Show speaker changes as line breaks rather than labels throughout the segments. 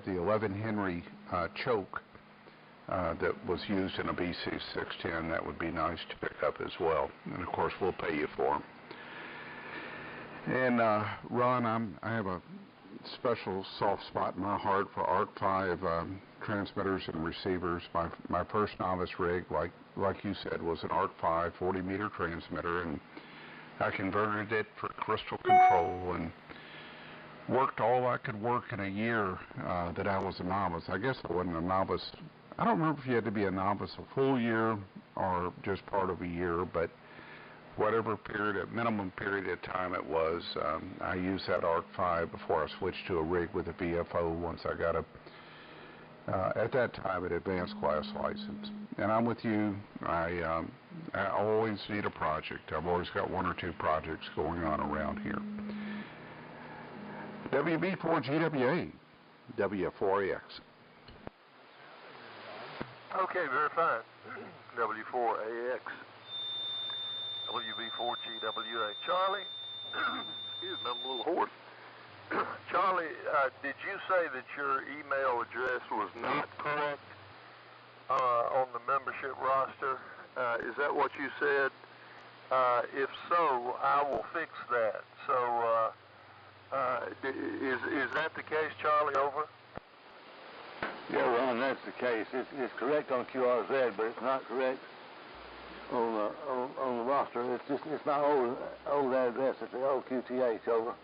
the 11 Henry choke that was used in a BC610. That would be nice to pick up as well. And of course, we'll pay you for them. And Ron, I have a special soft spot in my heart for ARC-V transmitters and receivers. My first novice rig, like you said, was an ARC-V 40-meter transmitter, and I converted it for crystal control and worked all I could work in a year that I was a novice. I guess I wasn't a novice. I don't remember if you had to be a novice a full year or just part of a year, but whatever minimum period of time it was, I used that ARC-V before I switched to a rig with a VFO once I got at that time, an advanced class license. And I'm with you. I always need a project. I've always got one or two projects going on around here. WB4GWA, W4AX.
Okay, very fine. W4AX, WB4GWA. Charlie, excuse me, I'm a little hoarse. Charlie, did you say that your email address was not correct on the membership roster? Is that what you said? If so, I will fix that. So, is that the case, Charlie? Over.
Yeah, Ron, that's the case. It's correct on QRZ, but it's not correct on the roster. It's my old address. It's the old QTH. Over.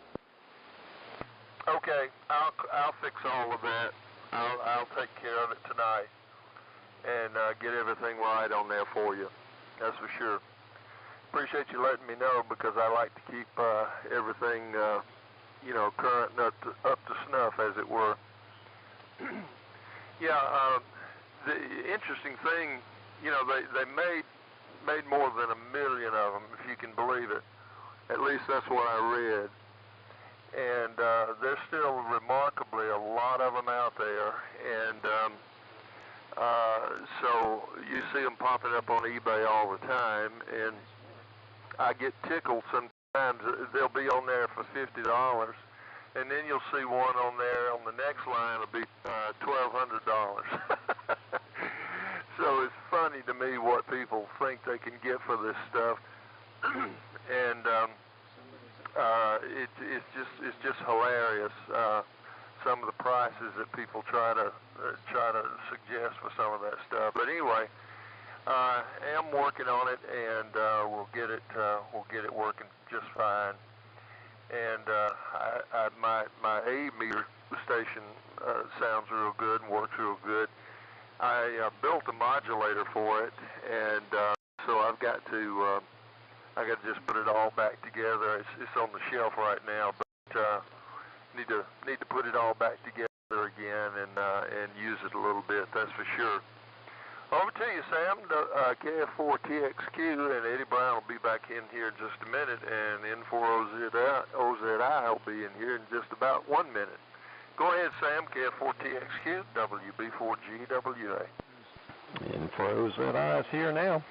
Okay, I'll fix all of that. I'll take care of it tonight and get everything right on there for you. That's for sure. Appreciate you letting me know, because I like to keep everything current and up to snuff, as it were. Yeah, the interesting thing, they made more than 1 million of them, if you can believe it. At least that's what I read. And there's still remarkably a lot of them out there, and so you see them popping up on eBay all the time, and I get tickled sometimes. They'll be on there for $50, and then you'll see one on there on the next line will be $1,200. So it's funny to me what people think they can get for this stuff, and it's just hilarious. Some of the prices that people try to suggest for some of that stuff. But anyway, I am working on it, and we'll get it working just fine. And my A meter station sounds real good and works real good. I built a modulator for it, and so I've got to just put it all back together. It's on the shelf right now, but need to put it all back together again and use it a little bit. That's for sure. Over to you, Sam. KF4TXQ, and Eddie Brown will be back in here in just a minute, and N4OZI will be in here in just about 1 minute. Go ahead, Sam. KF4TXQ, WB4GWA.
N4OZI is here now.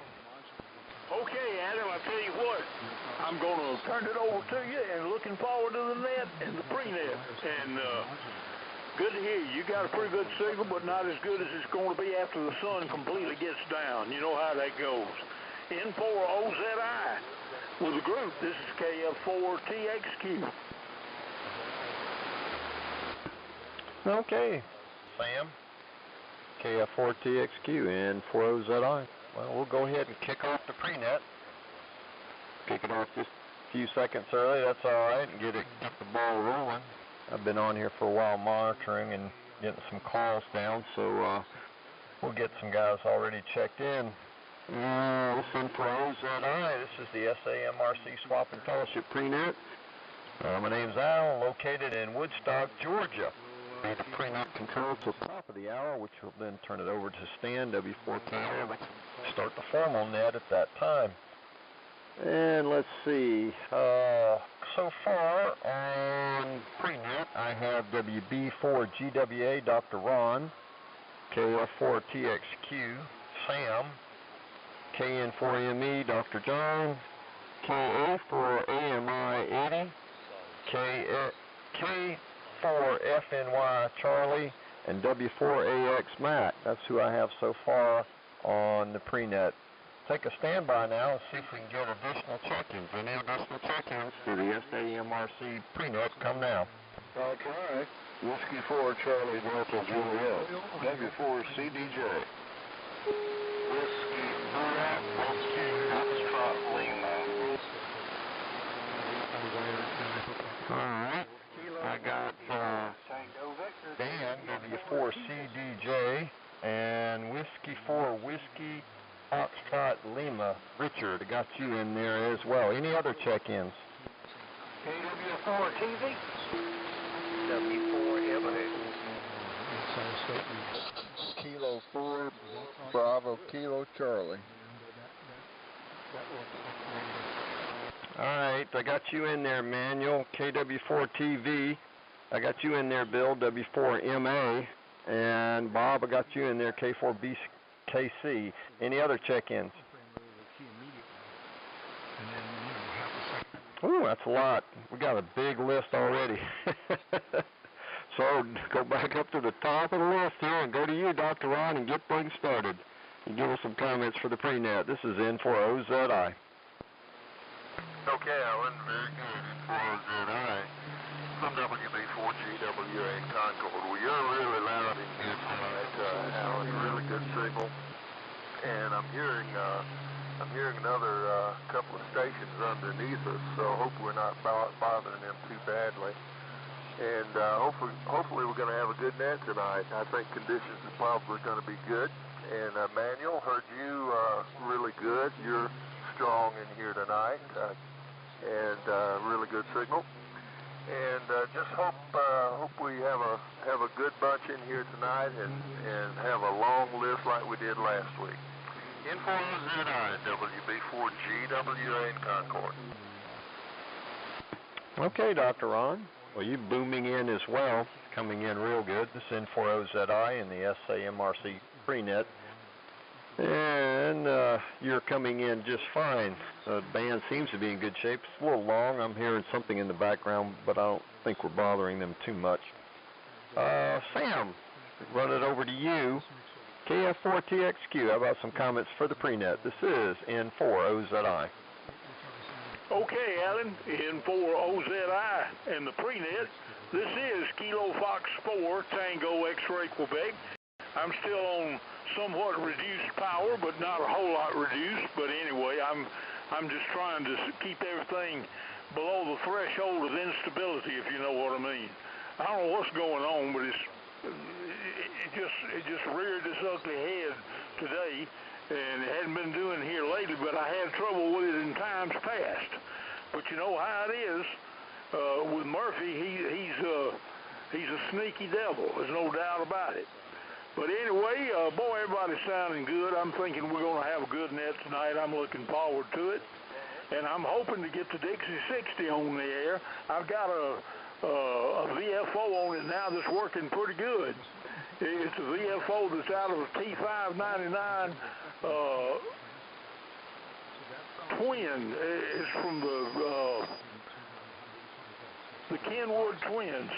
Okay, Adam, I tell you what, I'm going to turn it over to you, and looking forward to the net and the pre-net. And good to hear you. You got a pretty good signal, but not as good as it's going to be after the sun completely gets down. You know how that goes. N4OZI with the group. This is KF4TXQ.
Okay, Sam. KF4TXQ, N4OZI. Well, we'll go ahead and kick off the pre-net. Kick it off just a few seconds early. That's all right, and get the ball rolling. I've been on here for a while monitoring and getting some calls down, so we'll get some guys already checked in. This is N4OZI. This is the SAMRC Swap and Fellowship pre-net. My name's Al, located in Woodstock, Georgia. The pre-net control to the top of the hour, which will then turn it over to Stan, W4KR, start the formal net at that time. And let's see, so far on pre-net, I have WB4GWA, Dr. Ron, KF4TXQ, Sam, KN4ME, Dr. John, KA4AMI, Eddie, K4FNY, Charlie, and W4AX Mac. That's who I have so far on the pre-net. Take a standby now and see if we can get additional check-ins. Any additional check-ins to the SAMRC pre-net come now.
Okay. Whiskey 4 Charlie Delta Juliet. W4 CDJ. Whiskey 4 Foxtrot Lima.
All right. I got Dan, W4 CDJ, and Whiskey 4 Whiskey Foxtrot Lima. Richard, I got you in there as well. Any other check-ins?
KW4 TV.
W4 MA.
Kilo 4 Bravo Kilo Charlie.
All right, I got you in there, Manuel, KW4 TV. I got you in there, Bill, W4 MA. And Bob, I got you in there, K4BKC. Any other check-ins? Ooh, that's a lot. We got a big list already. So go back up to the top of the list here and go to you, Dr. Ron, and get things started. And give us some comments for the pre-net. This is N4OZI.
Okay, Alan, very good. N4OZI from WB4GWA in Concord. Well, you're really loud and good tonight, Alan. Really good signal. And I'm hearing another couple of stations underneath us, so I hope we're not bothering them too badly. And hopefully we're going to have a good net tonight. I think conditions are probably going to be good. And Manuel, heard you really good. You're strong in here tonight, and really good signal. And just hope we have a good bunch in here tonight, and have a long list like we did last week. N4OZI, WB4GWA in Concord.
Okay, Dr. Ron. Well, you booming in as well, coming in real good. This is N4OZI in the SAMRC pre-net. And you're coming in just fine. The band seems to be in good shape. It's a little long. I'm hearing something in the background, but I don't think we're bothering them too much. Sam, run it over to you. KF4TXQ, how about some comments for the pre-net? This is N4OZI.
Okay, Alan, N4OZI and the pre-net. This is Kilo Fox 4 Tango X-Ray Quebec. I'm still on somewhat reduced power, but not a whole lot reduced. But anyway, I'm just trying to keep everything below the threshold of instability, if you know what I mean. I don't know what's going on, but it just reared its ugly head today, and it hadn't been doing here lately. But I had trouble with it in times past. But you know how it is with Murphy. He's a sneaky devil. There's no doubt about it. But anyway, boy, everybody's sounding good. I'm thinking we're going to have a good net tonight. I'm looking forward to it. And I'm hoping to get the Dixie 60 on the air. I've got a VFO on it now that's working pretty good. It's a VFO that's out of a T599 twin. It's from the Kenwood twins.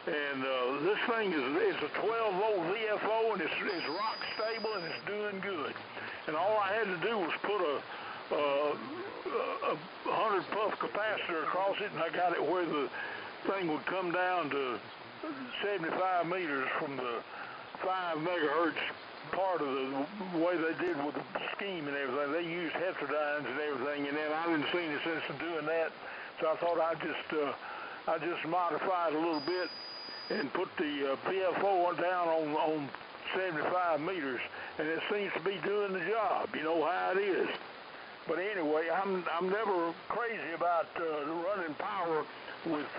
And this thing is a 12-volt VFO, and it's rock stable, and it's doing good. And all I had to do was put a 100 puff capacitor across it, and I got it where the thing would come down to 75 meters from the 5 megahertz part of the way they did with the scheme and everything. They used heterodynes and everything, and then I didn't see any sense in doing that, so I thought I'd just modify it a little bit and put the VFO down on 75 meters, and it seems to be doing the job. You know how it is. But anyway, I'm never crazy about running power with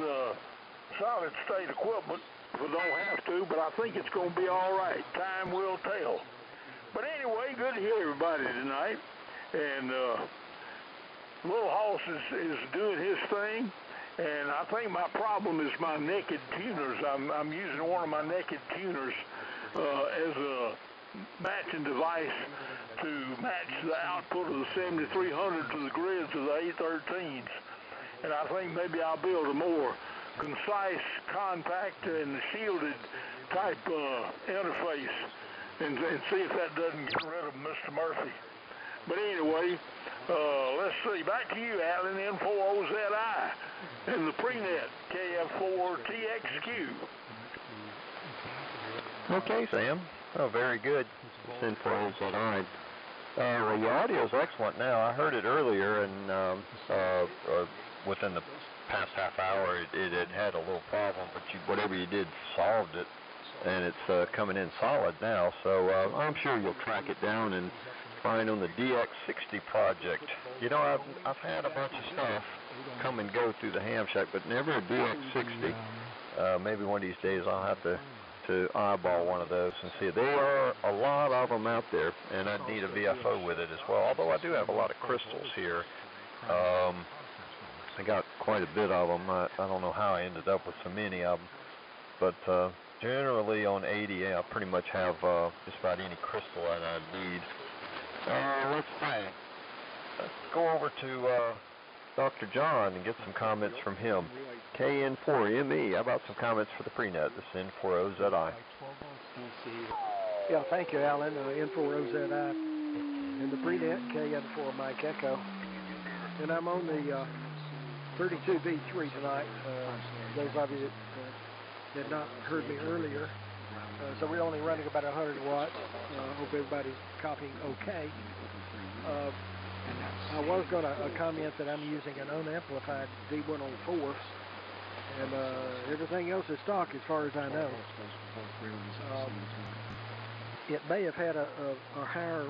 solid state equipment if I don't have to, but I think it's going to be all right. Time will tell. But anyway, good to hear everybody tonight. And Little Hoss is doing his thing. And I think my problem is my naked tuners. I'm using one of my naked tuners as a matching device to match the output of the 7300 to the grids of the 813s. And I think maybe I'll build a more concise, compact, and shielded type interface and see if that doesn't get rid of Mr. Murphy. But anyway, let's see. Back to you, Alan, N4OZI and the prenet KF4TXQ.
Okay, Sam. Oh, very good. It's N4OZI. Well, your audio is excellent now. I heard it earlier, and within the past half hour, it had a little problem, but whatever you did solved it, and it's coming in solid now. So I'm sure you'll track it down and find on the DX60 project. You know, I've had a bunch of stuff come and go through the ham shack, but never a DX60. Maybe one of these days I'll have to eyeball one of those and see. There are a lot of them out there, and I'd need a VFO with it as well, although I do have a lot of crystals here. I got quite a bit of them. I don't know how I ended up with so many of them, but generally on 80, I pretty much have just about any crystal that I need. Let's see. Let's go over to Dr. John and get some comments from him. KN4ME, how about some comments for the prenet? This is N4OZI.
Yeah, thank you, Alan. N4OZI and the prenet KN4 Mike Echo. And I'm on the 32V3 tonight. Those of you that had not heard me earlier. So we're only running about 100 watts. Hope everybody's copying okay. I was going to comment that I'm using an unamplified D104, and everything else is stock as far as I know. It may have had a higher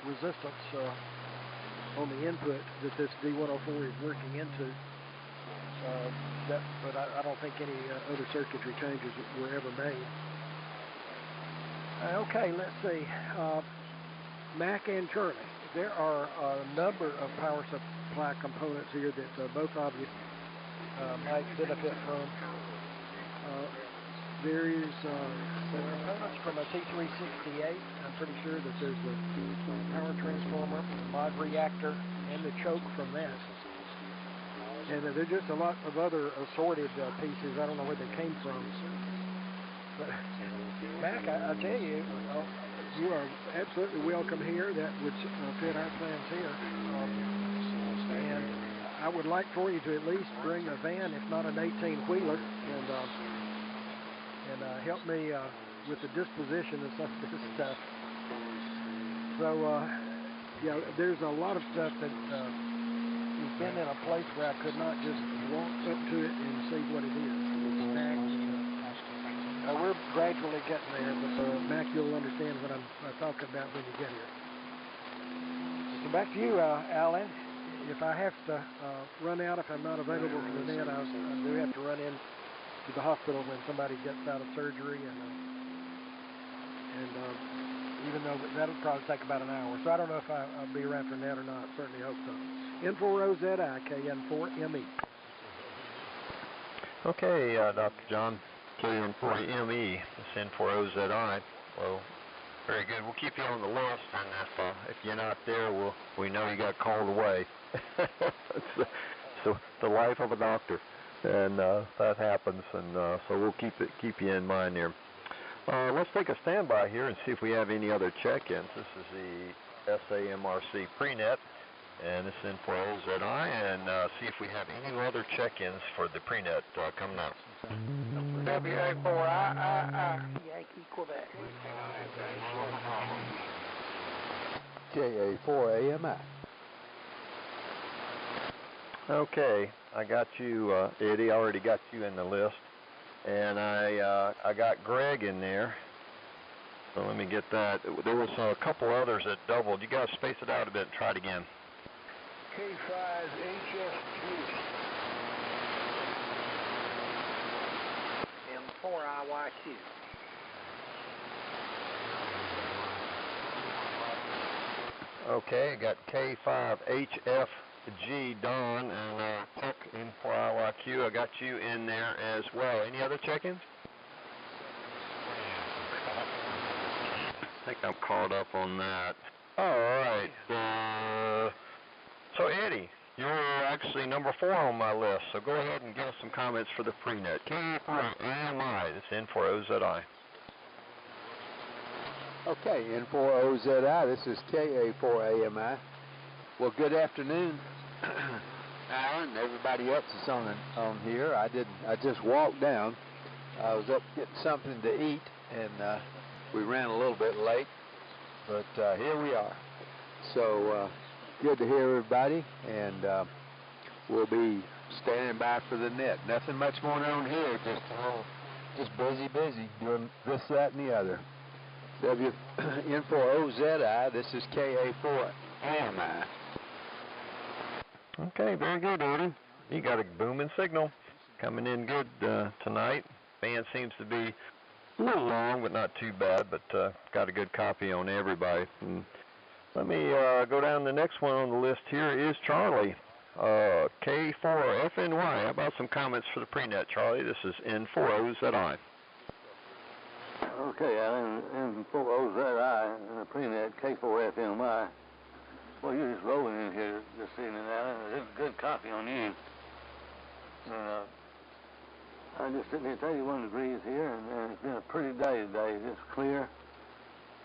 resistance on the input that this D104 is working into, but I don't think any other circuitry changes were ever made. Okay, let's see. Mac and Charlie. There are a number of power supply components here that both of you might benefit from. There is components from a T368. I'm pretty sure that there's a power transformer, mod reactor, and the choke from that. And there's just a lot of other assorted pieces. I don't know where they came from. But Mac, I tell you, you are absolutely welcome here. That would fit our plans here. And I would like for you to at least bring a van, if not an 18-wheeler, and help me with the disposition of some of this stuff. So, yeah, there's a lot of stuff that has been in a place where I could not just walk up to it and see what it is. We're gradually getting there, but Mac, you'll understand what I'm talking about when you get here. So back to you, Alan. If I have to run out, if I'm not available for the net, I do have to run in to the hospital when somebody gets out of surgery, and even though that'll probably take about an hour. So I don't know if I'll be around for net or not. Certainly hope so. N4OZI, KN4ME.
Okay, Dr. John. KN4ME, it's N4OZI. Well, very good. We'll keep you on the list, and if you're not there, we know you got called away. It's the life of a doctor, and that happens, and so we'll keep you in mind here. Let's take a standby here and see if we have any other check-ins. This is the SAMRC prenet, and this is N4OZI, and see if we have any other check-ins for the prenet coming up.
WA4I, Yankee, Quebec.
KA4 AMN.
Okay, I got you, Eddie. I already got you in the list, and I got Greg in there. So let me get that. There was a couple others that doubled. You got to space it out a bit and try it again.
K5HFG.
M4IYQ.
Okay, I got K5HFG Don and Tuck in 4IYQ. I got you in there as well. Any other check-ins? I think I'm caught up on that. All right. So Eddie, You're actually number 4 on my list, so go ahead and give us some comments for the pre-net. KA4AMI, that's N4OZI.
Okay, N4OZI, this is KA4AMI. Well, good afternoon, Alan, everybody else is on here. I just walked down. I was up getting something to eat, and we ran a little bit late, but here we are. So good to hear everybody, and we'll be standing by for the net. Nothing much going on here, just busy doing this, that, and the other. N4OZI, this is KA4AMI.
Okay, very good, Odin. You got a booming signal coming in good tonight. Band seems to be a little long, but not too bad, but got a good copy on everybody. And let me go down. The next one on the list here is Charlie, K4FNY. How about some comments for the pre-net, Charlie? This is N4OZI.
Okay, Alan, N4OZI and the pre-net K4FNY. Well, you're just rolling in here this evening, Alan. There's a good copy on you. And I'm just sitting here, 31 degrees here, and it's been a pretty day today. It's clear.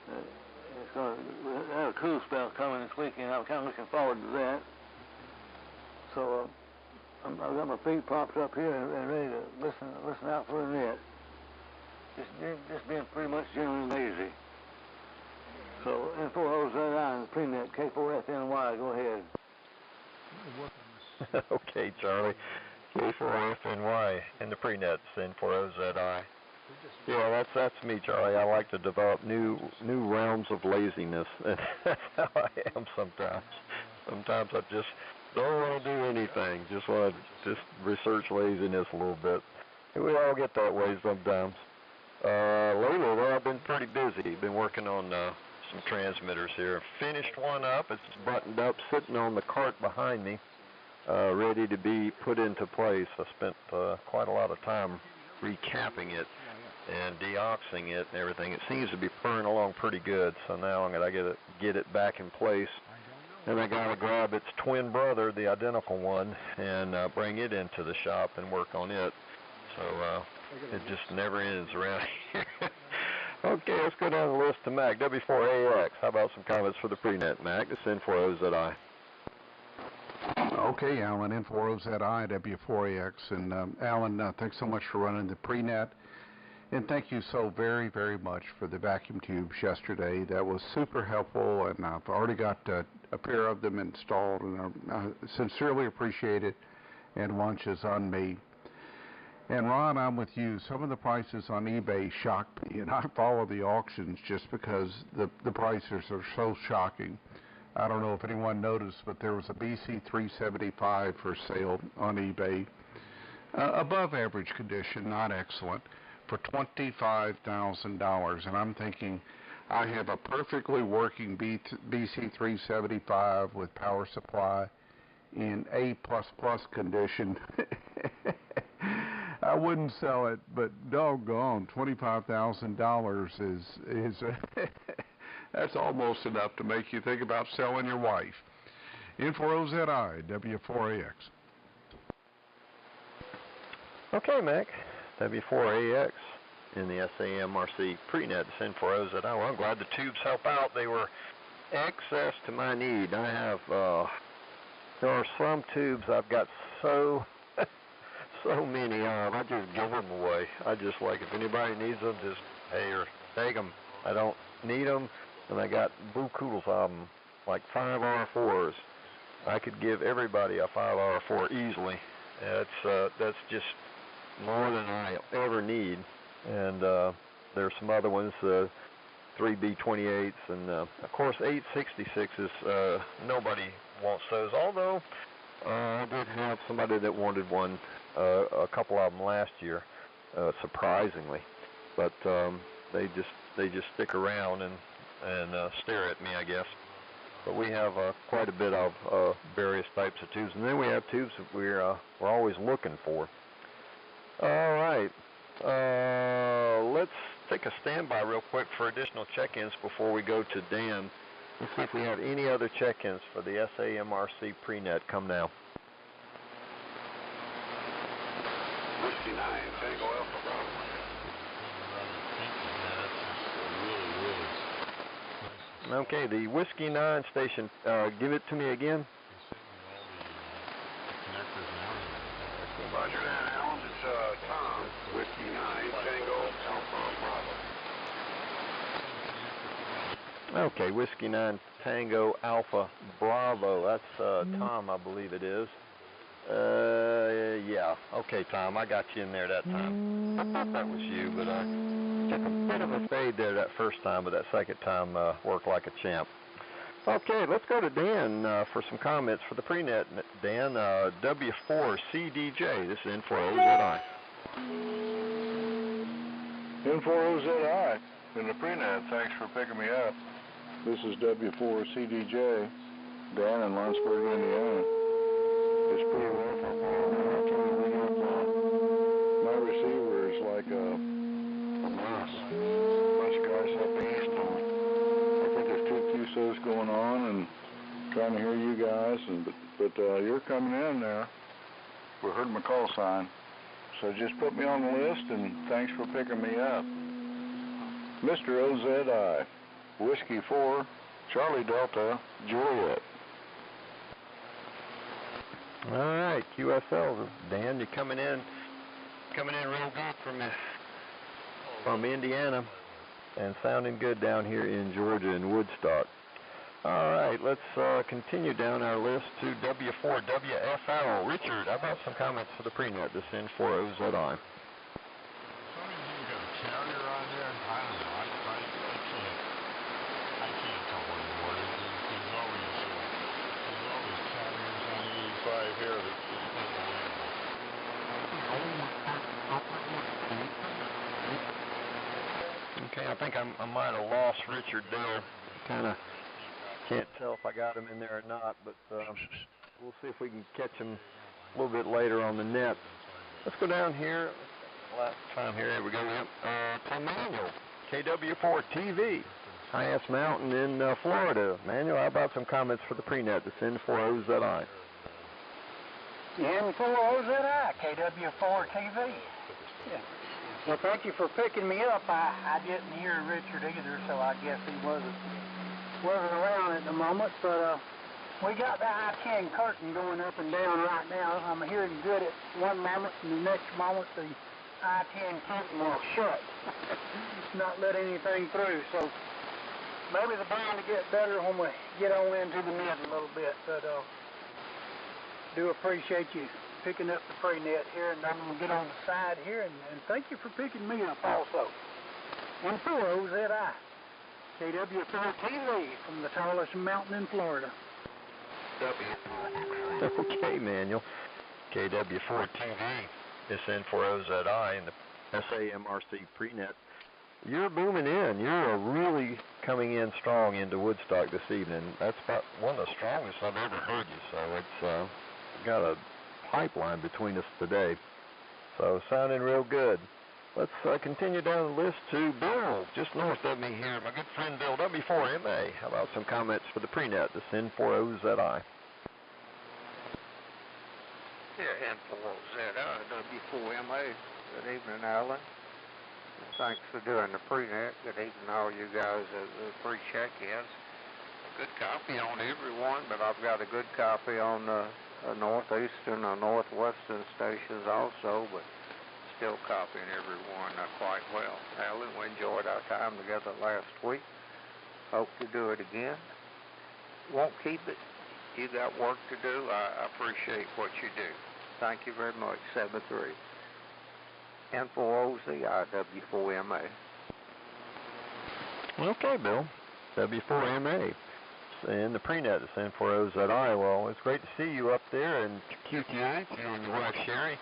It's going to have a cool spell coming this weekend. I'm kind of looking forward to that. So I've got my feet propped up here and ready to listen out for the net. Just being pretty much generally lazy. So N4OZI and the pre-net K4FNY, go ahead.
Okay, Charlie. K4FNY and the pre-net N4OZI. Yeah, that's me, Charlie. I like to develop new realms of laziness. That's how I am sometimes. Sometimes I just don't want to do anything. Just want to research laziness a little bit. We all get that way sometimes. Lately, though, I've been pretty busy. Been working on some transmitters here. Finished one up. It's buttoned up, sitting on the cart behind me, ready to be put into place. I spent quite a lot of time recapping it and deoxing it and everything. It seems to be purring along pretty good, so now I'm going to get it back in place. And I got to grab its twin brother, the identical one, and bring it into the shop and work on it. So it just never ends around here. Okay, let's go down the list to Mac. W4AX. How about some comments for the pre-net, Mac? It's N4OZI.
Okay, Alan, N4OZI, W4AX. And Alan, thanks so much for running the pre-net. And thank you so very, very much for the vacuum tubes yesterday. That was super helpful, and I've already got a pair of them installed, and I sincerely appreciate it, and lunch is on me. And Ron, I'm with you. Some of the prices on eBay shock me, and I follow the auctions just because the prices are so shocking. I don't know if anyone noticed, but there was a BC 375 for sale on eBay. Above average condition, not excellent, for $25,000. And I'm thinking, I have a perfectly working BC 375 with power supply in A++ condition. I wouldn't sell it, but doggone, $25,000 is that's almost enough to make you think about selling your wife. N4OZI, W4AX.
Okay, Mac. W4AX in the SAMRC pre-net N4OZI. Well, I'm glad the tubes help out. They were excess to my need. I have, there are some tubes I've got so many of. I just give them away. I just like, if anybody needs them, just, hey, or take them. I don't need them, and I got blue coodles of them, like 5R4s. I could give everybody a 5R4 easily. That's just more than I ever need. And there's some other ones, 3B28s, and of course 866s. Nobody wants those, although I did have somebody that wanted one, a couple of them last year, surprisingly. But they just stick around and stare at me, I guess. But we have quite a bit of various types of tubes, and then we have tubes that we're always looking for. All right, let's take a standby real quick for additional check-ins before we go to Dan Let's see if we have any other check-ins for the SAMRC pre-net. Come now.
Whiskey 9, Tango Alpha Bravo.
Okay, the Whiskey 9 station, give it to me again.
Roger that, Alan. It's Tom, Whiskey 9, Tango Alpha Bravo.
Okay, Whiskey 9, Tango Alpha Bravo. That's Tom, I believe it is. Yeah. Okay, Tom, I got you in there that time. I thought that was you, but I took a bit of a fade there that first time, but that second time worked like a champ. Okay, let's go to Dan for some comments for the pre-net. Dan, W4CDJ, this is N4OZI.
N4OZI in the pre-net, thanks for picking me up. This is W4CDJ, Dan in Lawrenceburg, Indiana. It's pretty rough up there. I'm trying to bring up my receiver is like a mess. A bunch of guys up east, and I think there's 2 QSOs going on, and trying to hear you guys, and but you're coming in there. We heard my call sign, so just put me on the list, and thanks for picking me up. Mr. OZI, Whiskey 4, Charlie Delta, Juliet.
All right, QSL, Dan, you're coming in real good from Indiana, and sounding good down here in Georgia in Woodstock. All right, let's continue down our list to W4WFL. Richard, how about some comments for the pre-net? This in for OZI. Okay, I think I might have lost Richard there. Kind of can't tell if I got him in there or not, but we'll see if we can catch him a little bit later on the net. Let's go down here. Last time here, there we go. Yep. To Manuel, KW4TV, highest mountain in Florida. Manuel, how about some comments for the pre-net? This N4OZI.
N4OZI, KW4TV. Yeah. Well, thank you for picking me up. I didn't hear Richard either, so I guess he wasn't around at the moment. But we got the I-10 curtain going up and down right now. I'm hearing good at one moment, and the next moment the I-10 curtain will shut, not let anything through. So maybe the bound to get better when we get on into the net a little bit. But do appreciate you picking up the pre-net here, and I'm going to get on the side here, and thank you for picking me up also. N4OZI, KW4TV from the tallest mountain in Florida.
Okay, Manuel. KW4TV, this N4OZI in the SAMRC pre-net. You're booming in. You're really coming in strong into Woodstock this evening. That's about one of the strongest I've ever heard you, so it's got a pipeline between us today, so sounding real good. Let's continue down the list to Bill, just north of me here, my good friend Bill, W4MA. How about some comments for the pre-net, this N4OZI?
Yeah, N4OZI, W4MA. Good evening, Alan. Thanks for doing the pre-net. Good evening, all you guys at the pre-check-ins. Good copy on everyone, but I've got a good copy on northeastern or northwestern stations also, but still copying everyone quite well. Alan, we enjoyed our time together last week. Hope to do it again. Won't keep it. You got work to do. I appreciate what you do. Thank you very much. 7-3. N4OZI, W4MA.
Okay, Bill. W4MA. In the pre-net, it's N4OZI. Well, it's great to see you up there in QTH, you and your wife Sherry.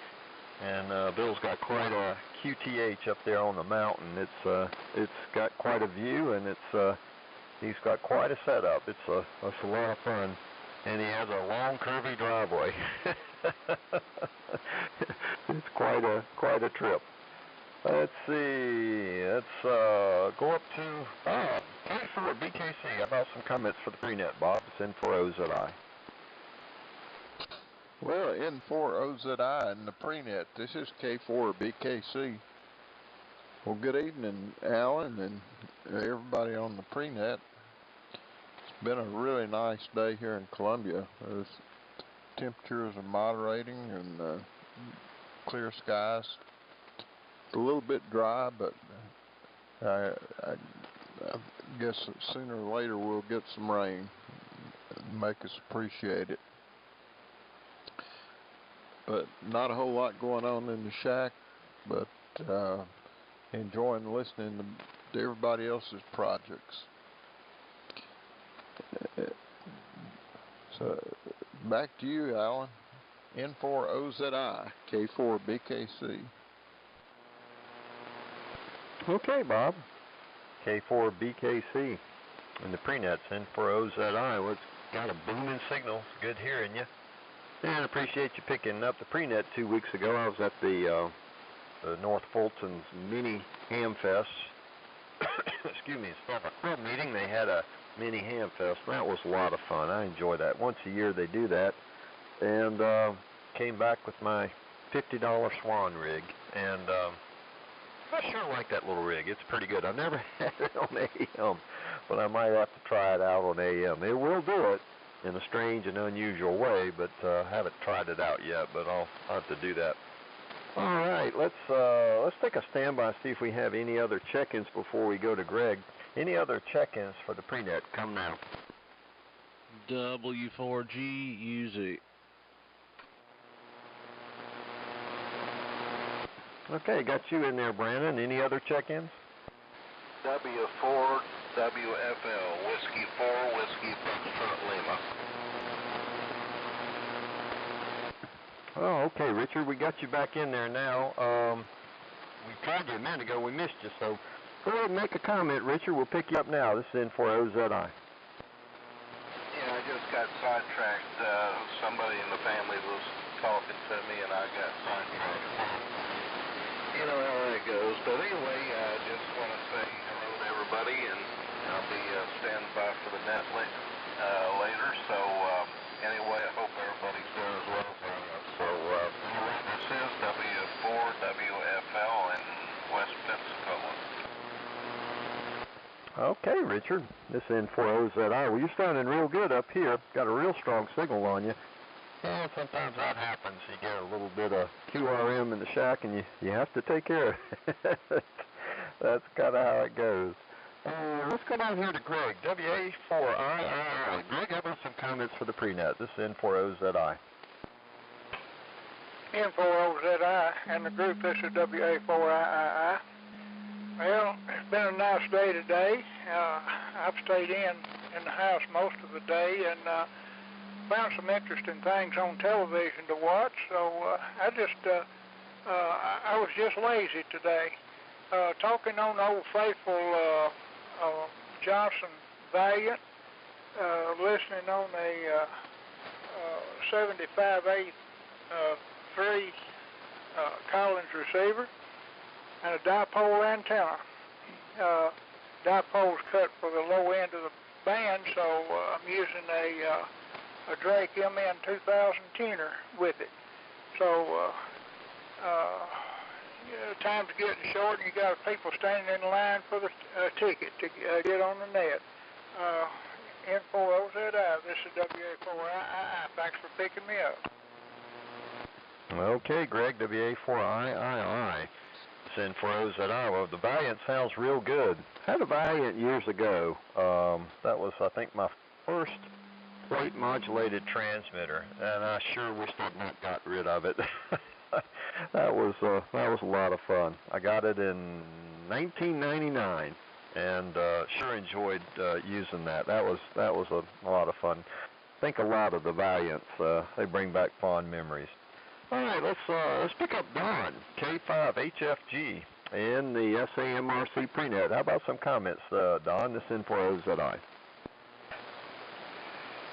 And Bill's got quite a QTH up there on the mountain. It's got quite a view, and he's got quite a setup. It's a lot of fun, and he has a long, curvy driveway. It's quite a trip. Let's see. Let's go up to Bob. K4BKC, how about some comments for the pre-net, Bob? It's N4OZI.
Well, N4OZI and the pre-net. This is K4BKC. Well, good evening, Alan, and everybody on the pre-net. It's been a really nice day here in Columbia. Temperatures are moderating and clear skies. It's a little bit dry, but I guess sooner or later we'll get some rain and make us appreciate it. But not a whole lot going on in the shack, but enjoying listening to everybody else's projects. So back to you, Alan. N4OZI, K4BKC.
Okay, Bob. K4BKC. And the pre-net's N4OZI. Well, it's got a booming signal. It's good hearing you. And I appreciate you picking up the pre-net 2 weeks ago. I was at the North Fulton's mini ham fest. Excuse me, it's not a club meeting. They had a mini ham fest. That was a lot of fun. I enjoy that. Once a year they do that. And came back with my $50 Swan rig. And I sure like that little rig. It's pretty good. I've never had it on AM, but I might have to try it out on AM. It will do it in a strange and unusual way, but I haven't tried it out yet, but I'll have to do that. All right, let's take a standby, see if we have any other check-ins before we go to Greg. Any other check-ins for the pre-net? Come now.
W4G, use it.
Okay, got you in there, Brandon. Any other check-ins?
W4 WFL, Whiskey 4, Whiskey Foxtrot Lima.
Oh, okay, Richard, we got you back in there now. We tried you a minute ago. We missed you, so go ahead and make a comment, Richard. We'll pick you up now. This is N4OZI.
Yeah, I just got sidetracked. Somebody in the family was talking to me, and I got sidetracked. You know how that goes. But anyway, I just want to say hello to everybody, and I'll be standing by for the net later. So anyway, I hope everybody's doing as well. So anyway, this is W4 WFL in West Pensacola.
Okay, Richard. This is N4OZI. Well, you're sounding real good up here. Got a real strong signal on you. Well, sometimes that happens. You get a little bit of QRM in the shack, and you have to take care of it. That's kind of how it goes. Let's go down here to Greg, WA4II. Greg, how about some comments for the pre-net? This is N4OZI.
N4OZI and the group, this is WA4II. Well, it's been a nice day today. I've stayed in the house most of the day, and found some interesting things on television to watch, so I was just lazy today. Talking on Old Faithful Johnson Valiant, listening on a 75/8 3 Collins receiver and a dipole antenna. Dipole's cut for the low end of the band, so I'm using a Drake MN 2000 tuner with it. So time's getting short, and you got people standing in line for the ticket to get on the net. N4OZI, this is WA4II. Thanks for picking me up.
Okay, Greg, WA4II. It's N4OZI. Well, the Valiant sounds real good. Had a Valiant years ago. That was, I think, my first plate modulated transmitter, and I sure wish I'd not got rid of it. That was a lot of fun. I got it in 1999, and sure enjoyed using that. That was a lot of fun. I think a lot of the Valiants they bring back fond memories. All right, let's pick up Don, K5HFG in the SAMRC pre-net. How about some comments, Don? This is N4OZI.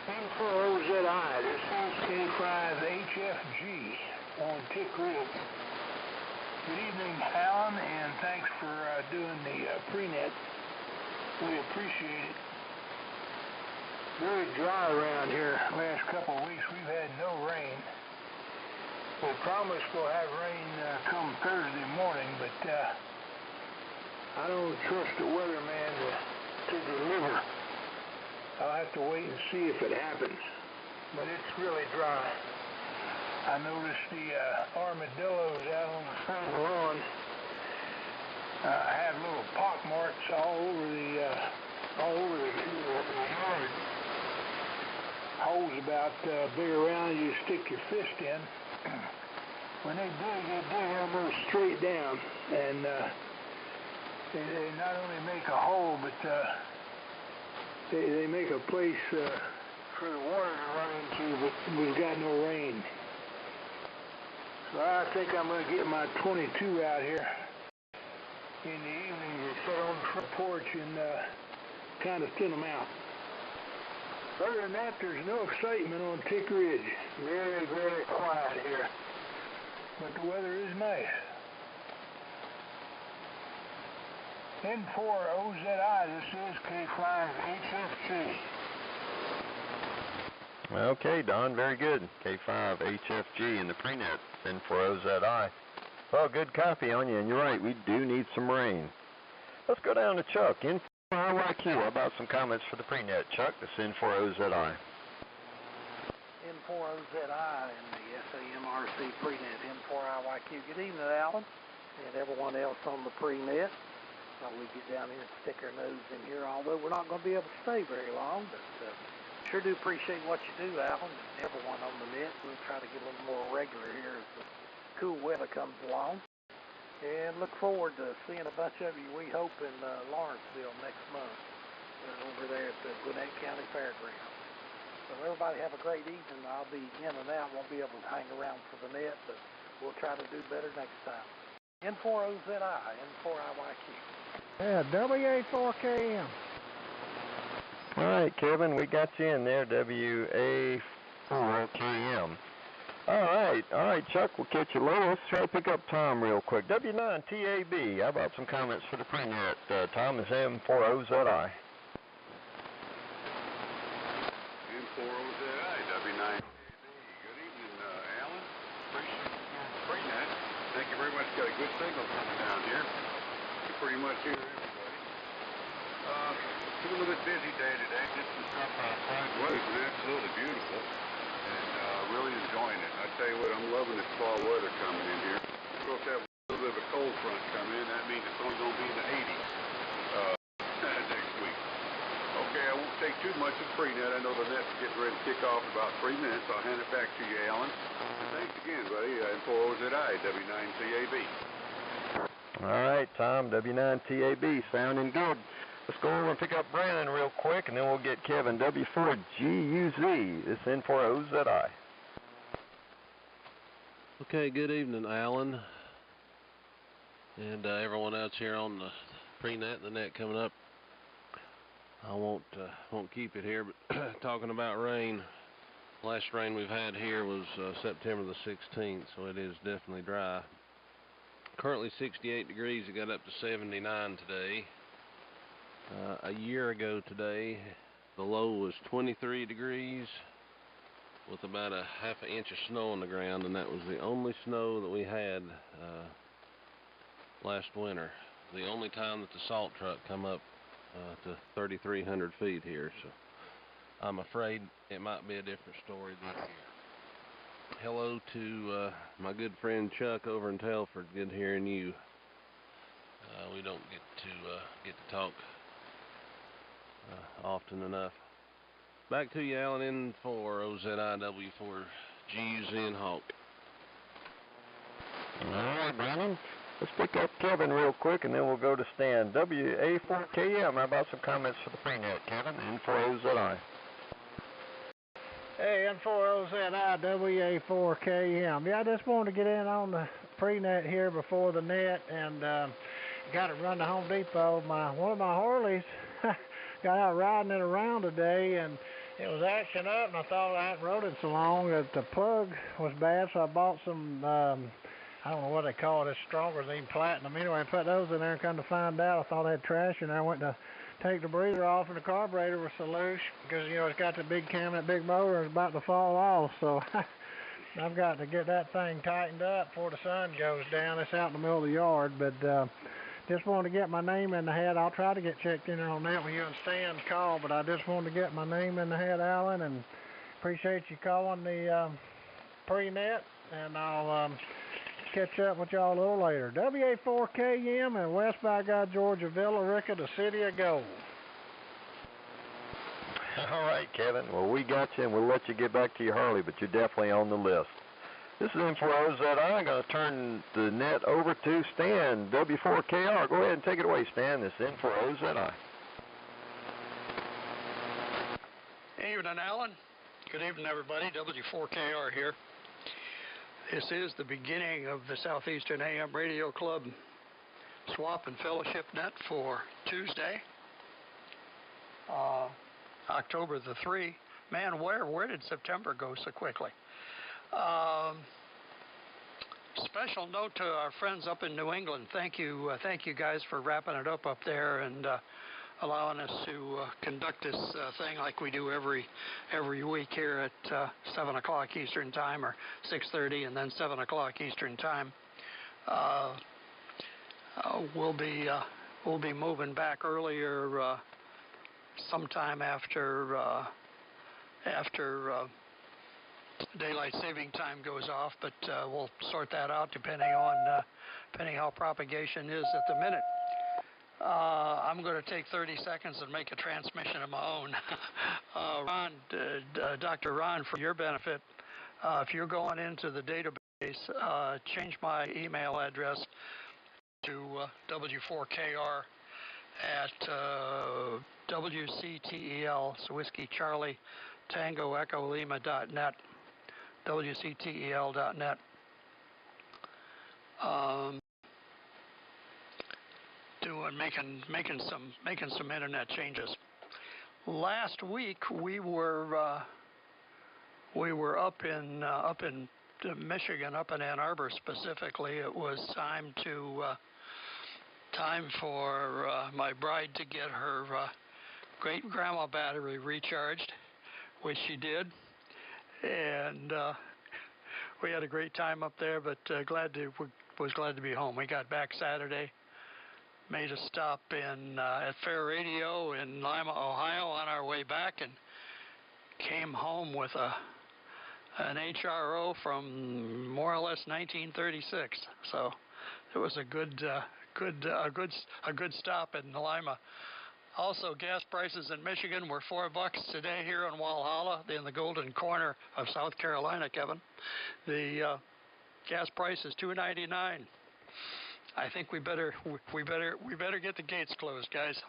N4OZI, this is K5HFG on Tick Ridge. Good evening, Alan, and thanks for doing the pre-net. We appreciate it. Very dry around here. Last couple of weeks we've had no rain. We promised we'll have rain come Thursday morning, but I don't trust the weatherman to deliver. I'll have to wait and see if it happens. But it's really dry. I noticed the armadillos out on the front lawn have little pock marks all over the yard. Holes about big around you stick your fist in. When they dig almost straight down, and they not only make a hole, but they make a place for the water to run into, but we've got no rain. So I think I'm going to get my 22 out here in the evening to sit on the front porch and kind of thin them out. Other than that, there's no excitement on Tick Ridge. Very, very quiet here. But the weather is nice. N4OZI, this is K5HFG.
Okay, Don, very good. K5HFG in the pre-net, N4OZI. Well, good copy on you, and you're right, we do need some rain. Let's go down to Chuck, N4IYQ. How about some comments for the pre-net? Chuck, this N4OZI.
N4OZI in the SAMRC pre-net, N4IYQ. Good evening, Alan, and everyone else on the pre-net. We get down here and stick our nose in here, although we're not going to be able to stay very long, but sure do appreciate what you do, Alan, and everyone on the net. We'll try to get a little more regular here as the cool weather comes along, and look forward to seeing a bunch of you, we hope, in Lawrenceville next month, over there at the Gwinnett County Fairgrounds. So everybody have a great evening. I'll be in and out, won't be able to hang around for the net, but we'll try to do better next time. N4OZI, N4IYQ.
Yeah, WA4KM.
All right, Kevin, we got you in there, WA4KM. All right, Chuck, we'll catch you later. Let's try to pick up Tom real quick. W9TAB, how about some comments for the pre-net? Tom is M4OZI.
N4OZI, W9TAB. Good evening, Alan. Appreciate you on the pre-net. Thank you very much. Got a good signal coming down here. You pretty much hear everybody. It's a little bit busy day today. Just some stuff outside. The weather's been absolutely beautiful, and really enjoying it. I tell you what, I'm loving this fall weather coming in here. We're supposed to have a little bit of a cold front come in. That means it's only going to be in the 80s next week. Okay, I won't take too much of pre-net. I know the net's getting ready to kick off in about 3 minutes. I'll hand it back to you, Alan. And thanks again, buddy. N4OZI, W9TAB.
All right, Tom, W9TAB, sounding good. Let's go over and pick up Brandon real quick, and then we'll get Kevin, W4GUZ. This N4OZI.
Okay, good evening, Alan, and everyone else here on the pre-net, the net coming up. I won't keep it here, but talking about rain, last rain we've had here was September the 16th, so it is definitely dry. Currently 68 degrees, it got up to 79 today. A year ago today, the low was 23 degrees with about a half an inch of snow on the ground, and that was the only snow that we had last winter. The only time that the salt truck come up to 3,300 feet here, so I'm afraid it might be a different story this year. Hello to my good friend Chuck over in Telford. Good hearing you. We don't get to talk often enough. Back to you, Alan, N4OZI, W4GUZ and Hawk.
All right, Brandon. Let's pick up Kevin real quick, and then we'll go to Stan. WA4KM, how about some comments for the pre-net, Kevin? N4OZI.
Hey, N4OZI, WA4KM. Yeah, I just wanted to get in on the pre-net here before the net, and got to run to Home Depot. One of my Harleys got out riding it around today, and it was acting up, and I thought I hadn't rode it so long that the plug was bad, so I bought some, I don't know what they call it, it's stronger than even platinum. Anyway, I put those in there and come to find out, I thought I had trash in there. I went to
take the breather off and the carburetor was so loose because, you know, it's got the big cam, that big motor is about to fall off. So I've got to get that thing tightened up before the sun goes down. It's out in the middle of the yard, but just wanted to get my name in the hat. I'll try to get checked in on that when you and Stan's call, but I just wanted to get my name in the hat, Alan, and appreciate you calling the pre-net, and I'll catch up with y'all a little later. WA4KM and West by God, Georgia, Villa Rica, the city of gold.
All right, Kevin. Well, we got you, and we'll let you get back to your Harley, but you're definitely on the list. This is M4OZI. I'm going to turn the net over to Stan, W4KR. Go ahead and take it away, Stan. This is M4OZI.
Evening, Alan. Good evening, everybody. W4KR here. This is the beginning of the Southeastern AM Radio Club Swap and Fellowship Net for Tuesday, October the 3. Man, where did September go so quickly? Special note to our friends up in New England. Thank you guys for wrapping it up there and allowing us to conduct this thing like we do every week here at 7 o'clock Eastern Time, or 6:30, and then 7 o'clock Eastern Time. We'll be moving back earlier sometime after daylight saving time goes off, but we'll sort that out depending how propagation is at the minute. I'm going to take 30 seconds and make a transmission of my own. Ron, Dr. Ron, for your benefit, if you're going into the database, change my email address to W4KR at WCTEL, so Whiskey Charlie Tango Echo Lima.net, WCTEL.net. Making some internet changes. Last week we were up in Michigan, up in Ann Arbor specifically. It was time for my bride to get her great grandma battery recharged, which she did, and we had a great time up there. But was glad to be home. We got back Saturday. Made a stop at Fair Radio in Lima, Ohio on our way back, and came home with an HRO from more or less 1936. So it was a good stop in Lima. Also, gas prices in Michigan were $4 today here in Walhalla, in the golden corner of South Carolina, Kevin. The gas price is $2.99. I think we better get the gates closed, guys.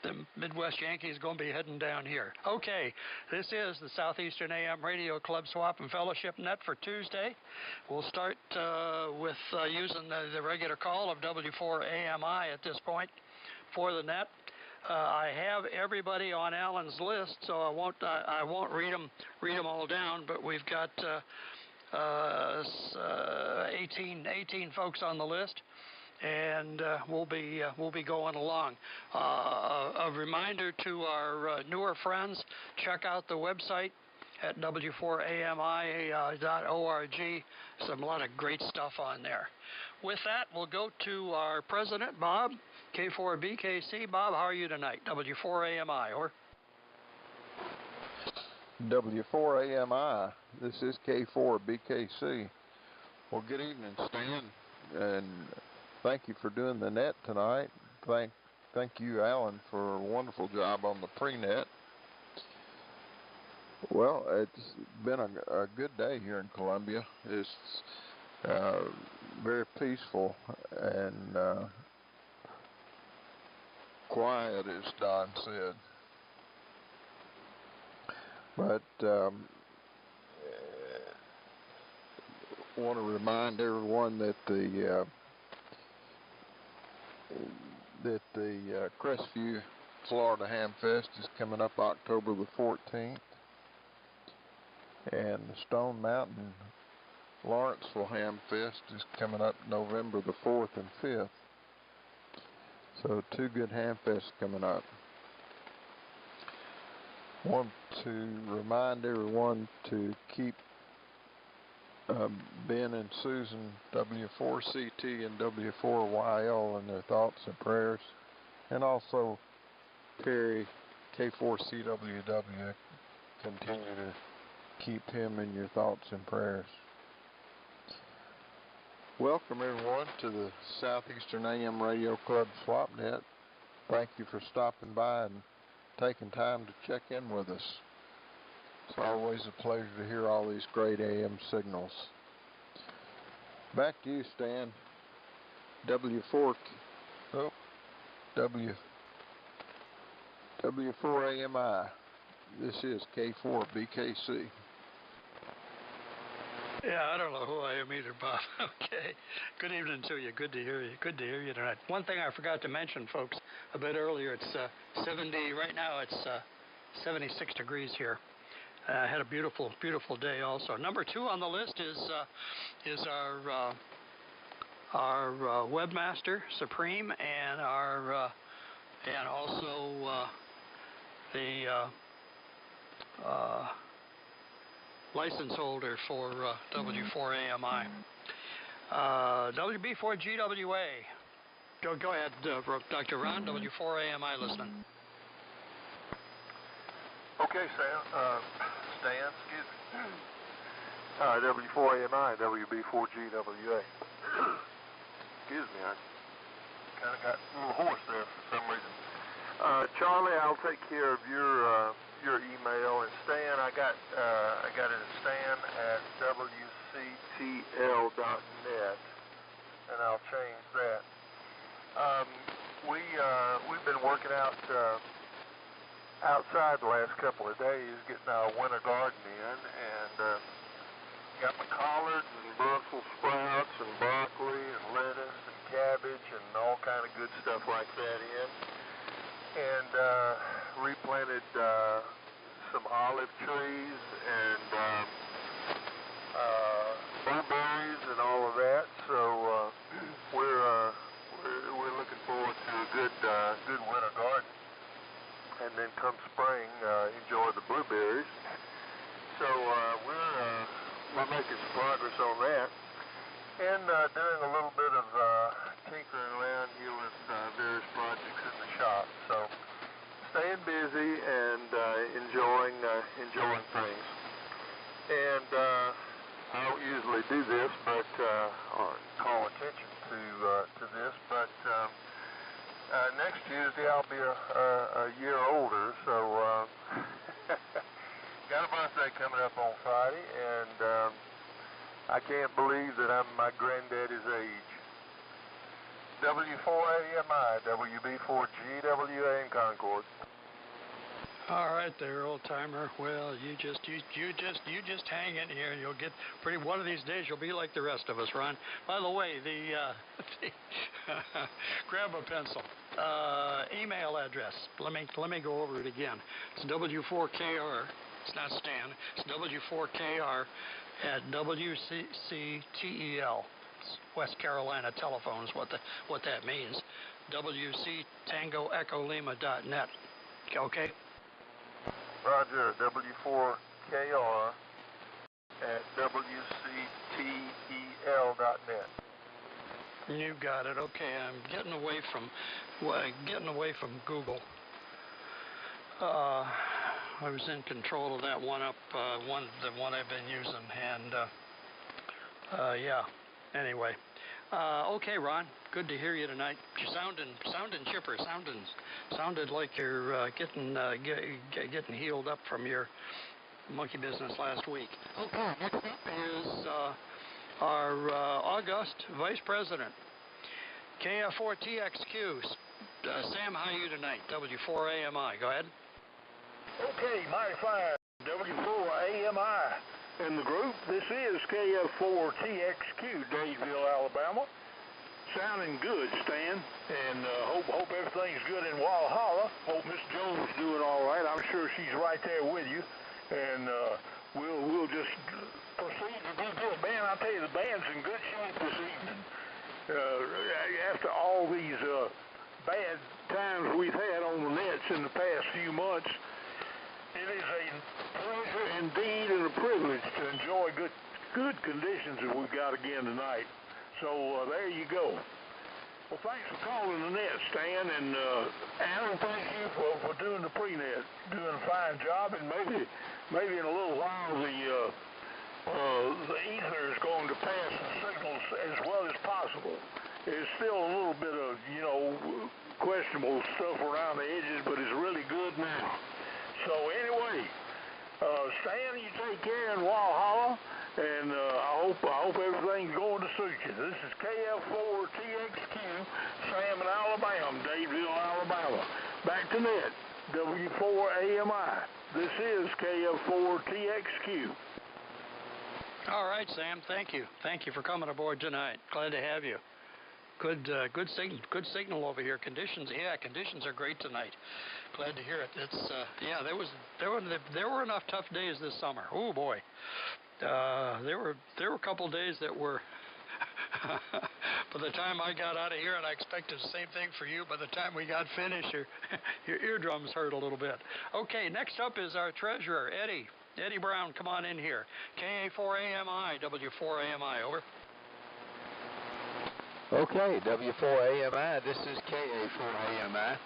The Midwest Yankees going to be heading down here. Okay, this is the Southeastern AM Radio Club Swap and Fellowship Net for Tuesday. We'll start with using the regular call of W4AMI at this point for the net. I have everybody on Alan's list, so I won't read them all down, but we've got 18 folks on the list, and we'll be going along. A reminder to our newer friends: check out the website at w4ami.org. A lot of great stuff on there. With that, we'll go to our president, Bob, K4BKC. Bob, how are you tonight? W4AMI, or?
W4AMI, this is K4BKC. Well, good evening, Stan, and thank you for doing the net tonight. Thank you, Alan, for a wonderful job on the pre-net. Well, it's been a good day here in Columbia. It's very peaceful and quiet, as Don said. But want to remind everyone that the Crestview Florida Ham Fest is coming up October the 14th, and the Stone Mountain Lawrenceville Ham Fest is coming up November the 4th and 5th. So 2 good hamfests coming up. Want to remind everyone to keep Ben and Susan W4CT and W4YL in their thoughts and prayers, and also Terry K4CWW, continue to keep him in your thoughts and prayers. Welcome everyone to the Southeastern AM Radio Club SwapNet. Thank you for stopping by and taking time to check in with us. It's always a pleasure to hear all these great AM signals. Back to you, Stan. W4AMI. This is K4BKC.
Yeah, I don't know who I am either, Bob. Okay. Good evening to you. Good to hear you. Good to hear you tonight. One thing I forgot to mention, folks, a bit earlier, it's 70, right now it's 76 degrees here. I had a beautiful, beautiful day also. Number 2 on the list is our webmaster, Supreme, and our and also the license holder for W4AMI. WB4GWA. Go ahead, Dr. Ron, W4AMI listening.
Okay, Stan, excuse me. W4AMI, WB4GWA. Excuse me, I kind of got a little hoarse there for some reason. Charlie, I'll take care of your email, and Stan, I got it at stan@wctl.net, and I'll change that. We've been working outside the last couple of days, getting our winter garden in, and got my collards and Brussels sprouts and broccoli and lettuce and cabbage and all kind of good stuff like that in, and replanted some olive trees and blueberries and all of that. So we're looking forward to a good winter garden. And then come spring, enjoy the blueberries. So we're making some progress on that, and doing a little bit of tinkering around here with various projects in the shop. So staying busy and enjoying things. And I don't usually do this, but or call attention to this, but. Next Tuesday I'll be a year older, so got a birthday coming up on Friday, and I can't believe that I'm my granddaddy's age. W4AMI, WB4GWA in Concord.
All right there, old timer. Well, you just hang in here, and you'll get pretty. One of these days, you'll be like the rest of us, Ron. By the way, grab a pencil. Email address. Let me go over it again. It's W4KR. It's not Stan. It's W4KR at WCTEL. It's West Carolina Telephone is what that means. WCTangoEchoLima.net. Okay.
Roger. W4KR at WCTEL.net.
You got it. Okay, I'm getting away from Google. I was in control of that one the one I've been using, and yeah. Anyway, okay, Ron. Good to hear you tonight. You're sounding chipper. Sounded like you're getting healed up from your monkey business last week. Okay, next up is our August Vice President, KF4TXQ. Sam, how are you tonight? W4AMI. Go ahead.
Okay, mighty fine. W4AMI. In the group, this is KF4TXQ, Daysville, Alabama. Sounding good, Stan, and hope everything's good in Walhalla. Hope Miss Jones doing all right. I'm sure she's right there with you, and we'll just proceed to do good. Man, I tell you, the band's in good shape this evening. After all these bad times we've had on the nets in the past few months. It is a pleasure indeed and a privilege to enjoy good conditions that we've got again tonight. So there you go. Well, thanks for calling the net, Stan, and Alan, thank you for doing the pre-net, doing a fine job, and maybe in a little while the ether is going to pass the signals as well as possible. There's still a little bit of, questionable stuff around the edges, but it's really good now. So anyway, Stan, you take care in Walhalla, and I hope everything's going to suit you. This is KF4TXQ, Sam in Alabama, Dadeville, Alabama. Back to net, W4AMI. This is KF4TXQ.
All right, Sam. Thank you. Thank you for coming aboard tonight. Glad to have you. Good signal over here. Conditions are great tonight. Glad to hear it. It's there were enough tough days this summer. Oh boy, there were a couple days that were. By the time I got out of here, and I expected the same thing for you, by the time we got finished, your eardrums hurt a little bit. Okay, next up is our treasurer, Eddie. Eddie Brown, come on in here. KA4AMI, W4AMI, over.
Okay, W4AMI, this is KA4AMI.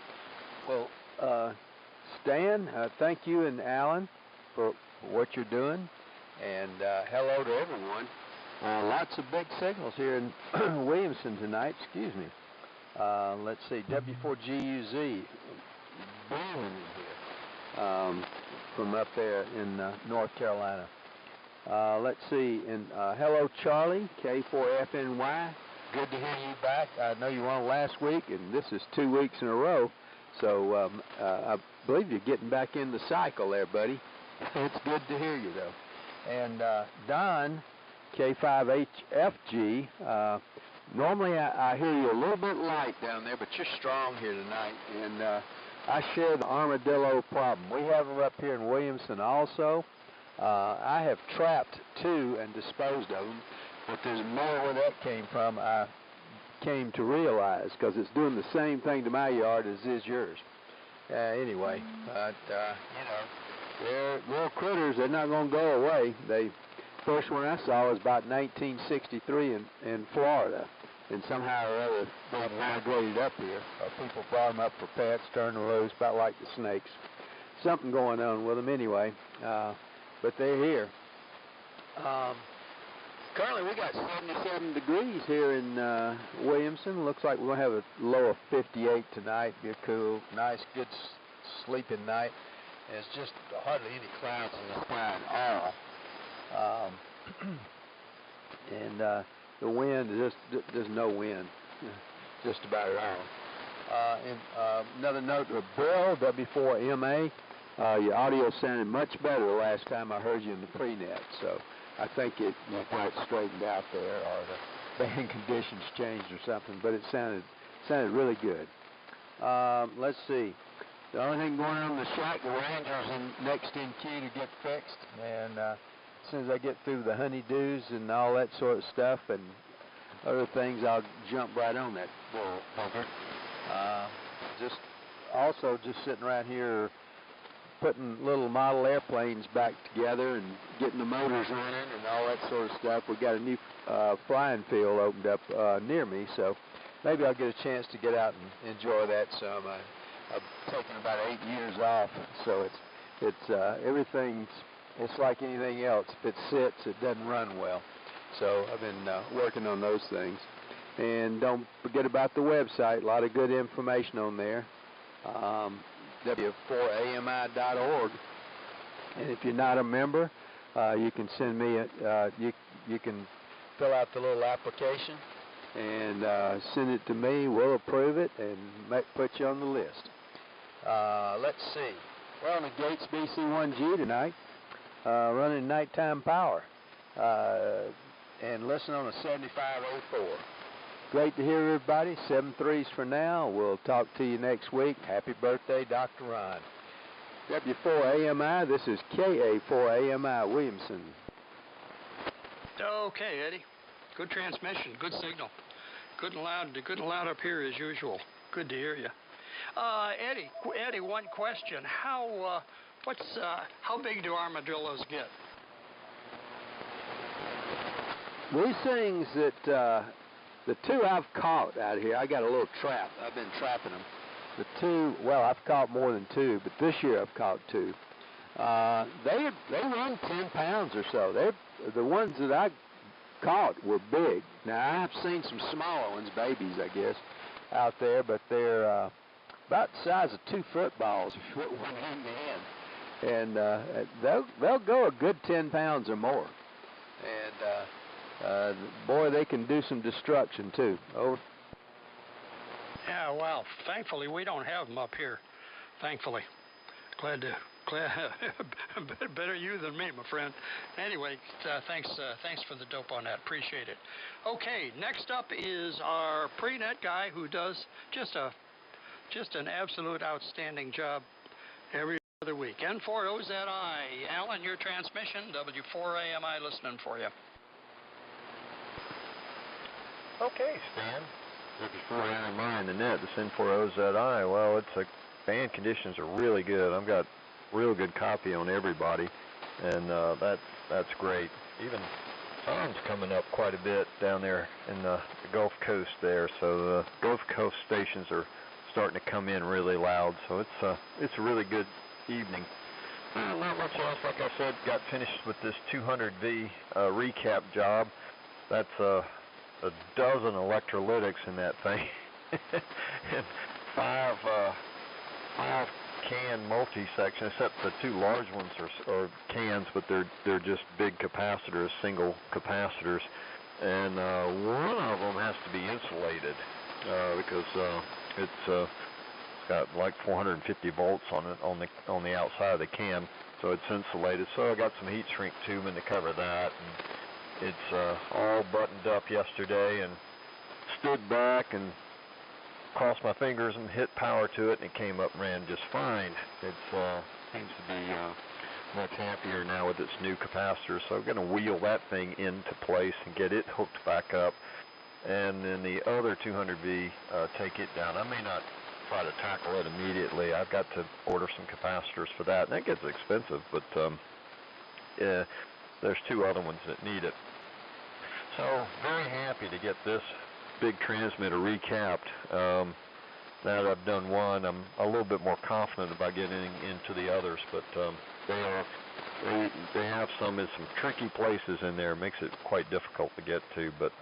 Well, Stan, thank you and Alan for what you're doing, and hello to everyone. Lots of big signals here in Williamson tonight, excuse me. Let's see, W4GUZ, Booming here, from up there in North Carolina. Let's see, and hello Charlie, K4FNY. Good to hear you back. I know you were on last week, and this is 2 weeks in a row. So I believe you're getting back in the cycle there, buddy. It's good to hear you, though. And Don, K5HFG, normally I hear you a little bit light down there, but you're strong here tonight. And I share the armadillo problem. We have them up here in Williamson also. I have trapped 2 and disposed of them. But there's more where that came from, I came to realize, because it's doing the same thing to my yard as is yours. Anyway, but, they're little critters. They're not going to go away. First one I saw was about 1963 in Florida, and somehow or other they migrated up here. People brought them up for pets, turned them loose, about like the snakes. Something going on with them anyway, but they're here. Currently, we got 77 degrees here in Williamson. Looks like we're going to have a low of 58 tonight. Be a cool, nice, good sleeping night. There's just hardly any clouds in the sky at all. And the wind, there's no wind, just about at all. And another note to Bill, W4MA, your audio sounded much better the last time I heard you in the pre-net, so I think it got straightened out there, or the band conditions changed or something, but it sounded really good. Let's see. The only thing going on in the shack, the Ranger's next in queue to get fixed, and as soon as I get through the honeydews and all that sort of stuff and other things, I'll jump right on that bull pumper. Just sitting right here putting little model airplanes back together and getting the motors running and all that sort of stuff. We got a new flying field opened up near me, so maybe I'll get a chance to get out and enjoy that some. I've taken about 8 years off, so it's like anything else. If it sits, it doesn't run well. So I've been working on those things. And don't forget about the website. A lot of good information on there. W4AMI.org. And if you're not a member, you can send me you can fill out the little application and send it to me. We'll approve it and put you on the list. Let's see. We're on the Gates BC1G tonight, running nighttime power, and listening on a 7504. Great to hear everybody. 7-3s for now. We'll talk to you next week. Happy birthday, Dr. Ron. W4AMI, this is KA4AMI Williamson.
Okay, Eddie. Good transmission, good signal. Good and loud up here as usual. Good to hear you. Eddie, one question. How big do armadillos get?
These things that the two I've caught out here, I got a little trap. I've been trapping them. The two, well, I've caught more than two, but this year I've caught two. They run 10 pounds or so. The ones that I caught were big. Now I've seen some smaller ones, babies I guess, out there, but they're about the size of 2 footballs if you put one in the hand. And they'll go a good 10 pounds or more. And boy, they can do some destruction too. Over.
Yeah, well, thankfully we don't have them up here. Thankfully, glad better you than me, my friend. Anyway, thanks for the dope on that. Appreciate it. Okay, next up is our pre-net guy who does just an absolute outstanding job every other week. N4OZI, Alan, your transmission, W4AMI listening for you.
Okay, Stan. W4AMI in the net, this N4OZI. Well, band conditions are really good. I've got real good copy on everybody, and that's great. Even sun's coming up quite a bit down there in the Gulf Coast there, so the Gulf Coast stations are starting to come in really loud, so it's a really good evening. Not much else, like I said, got finished with this 200V recap job. That's a dozen electrolytics in that thing, and five can multi-section, except the two large ones are cans, but they're just big capacitors, single capacitors, and one of them has to be insulated because it's got like 450 volts on it on the outside of the can, so it's insulated. So I got some heat shrink tubing to cover that, and it's all buttoned up yesterday, and stood back and crossed my fingers and hit power to it, and it came up and ran just fine. It seems to be much happier now with its new capacitor, so I'm going to wheel that thing into place and get it hooked back up, and then the other 200V, take it down. I may not try to tackle it immediately. I've got to order some capacitors for that, and that gets expensive, but there's two other ones that need it. So very happy to get this big transmitter recapped. Now that I've done one, I'm a little bit more confident about getting into the others, but they have some tricky places in there. It makes it quite difficult to get to, but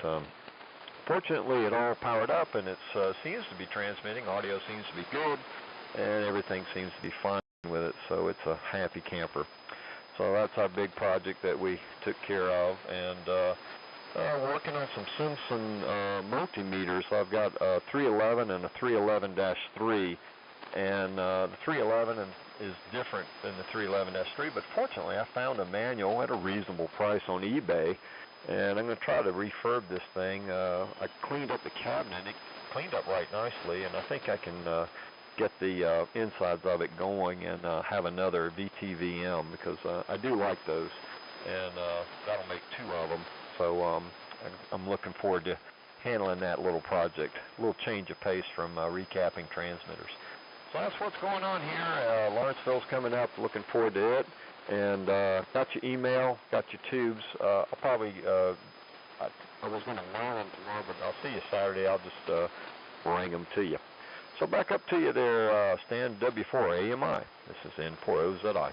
fortunately it all powered up, and it seems to be transmitting. Audio seems to be good, and everything seems to be fine with it, so it's a happy camper. So that's our big project that we took care of, and working on some Simpson multimeters. So I've got a 311 and a 311-3, and the 311 is different than the 311-3, but fortunately I found a manual at a reasonable price on eBay, and I'm going to try to refurb this thing. I cleaned up the cabinet. It cleaned up right nicely, and I think I can get the insides of it going and have another VTVM, because I do like those, and that'll make two of them. So I'm looking forward to handling that little project, a little change of pace from recapping transmitters. So that's what's going on here. Lawrenceville's coming up, looking forward to it. And got your email, got your tubes. I'll probably, I was going to mail them tomorrow, but I'll see you Saturday. I'll just bring them to you. So back up to you there, Stan, W4AMI. This is N4OZI.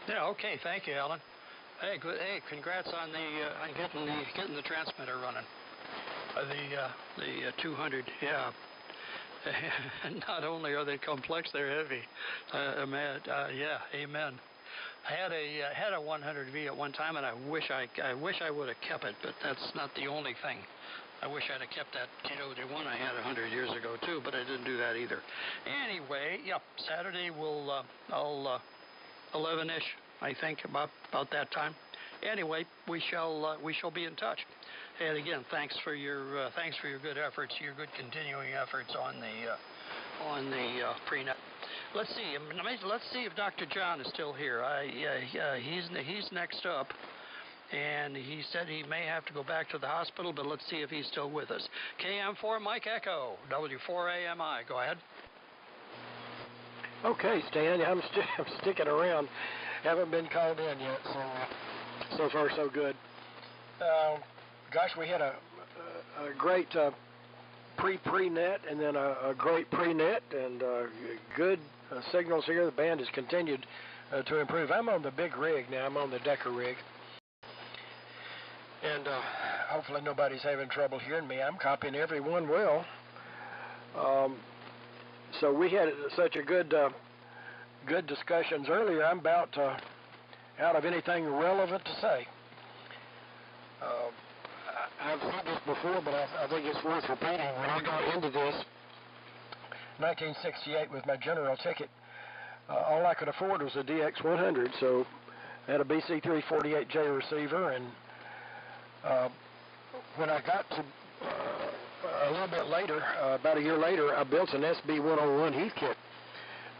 Yeah, okay, thank you, Alan. Hey, good. Hey, congrats on getting the transmitter running. The 200, yeah. Not only are they complex, they're heavy. Yeah, amen. I had a 100V at one time, and I wish I would have kept it, but that's not the only thing. I wish I'd have kept that KW one I had 100 years ago too, but I didn't do that either. Anyway, yep. Saturday I'll 11ish. I think about that time. Anyway, we shall be in touch. And again, thanks for your good efforts, your good continuing efforts on the pre-net. Let's see if Dr. John is still here. He's next up, and he said he may have to go back to the hospital, but let's see if he's still with us. KM4 Mike Echo, W4AMI. Go ahead.
Okay, Stan, I'm sticking around. Haven't been called in yet, so far so good. Gosh, we had a great pre-net and then a great pre-net and good signals here. The band has continued to improve. I'm on the big rig now. I'm on the Decker rig. And hopefully nobody's having trouble hearing me. I'm copying everyone well. So we had such a good discussions earlier. I'm about out of anything relevant to say. I've said this before, but I think it's worth repeating. When I got into this, 1968 with my general ticket, all I could afford was a DX100, so I had a BC348J receiver, and when I got to a little bit later, about a year later, I built an SB101 Heath kit.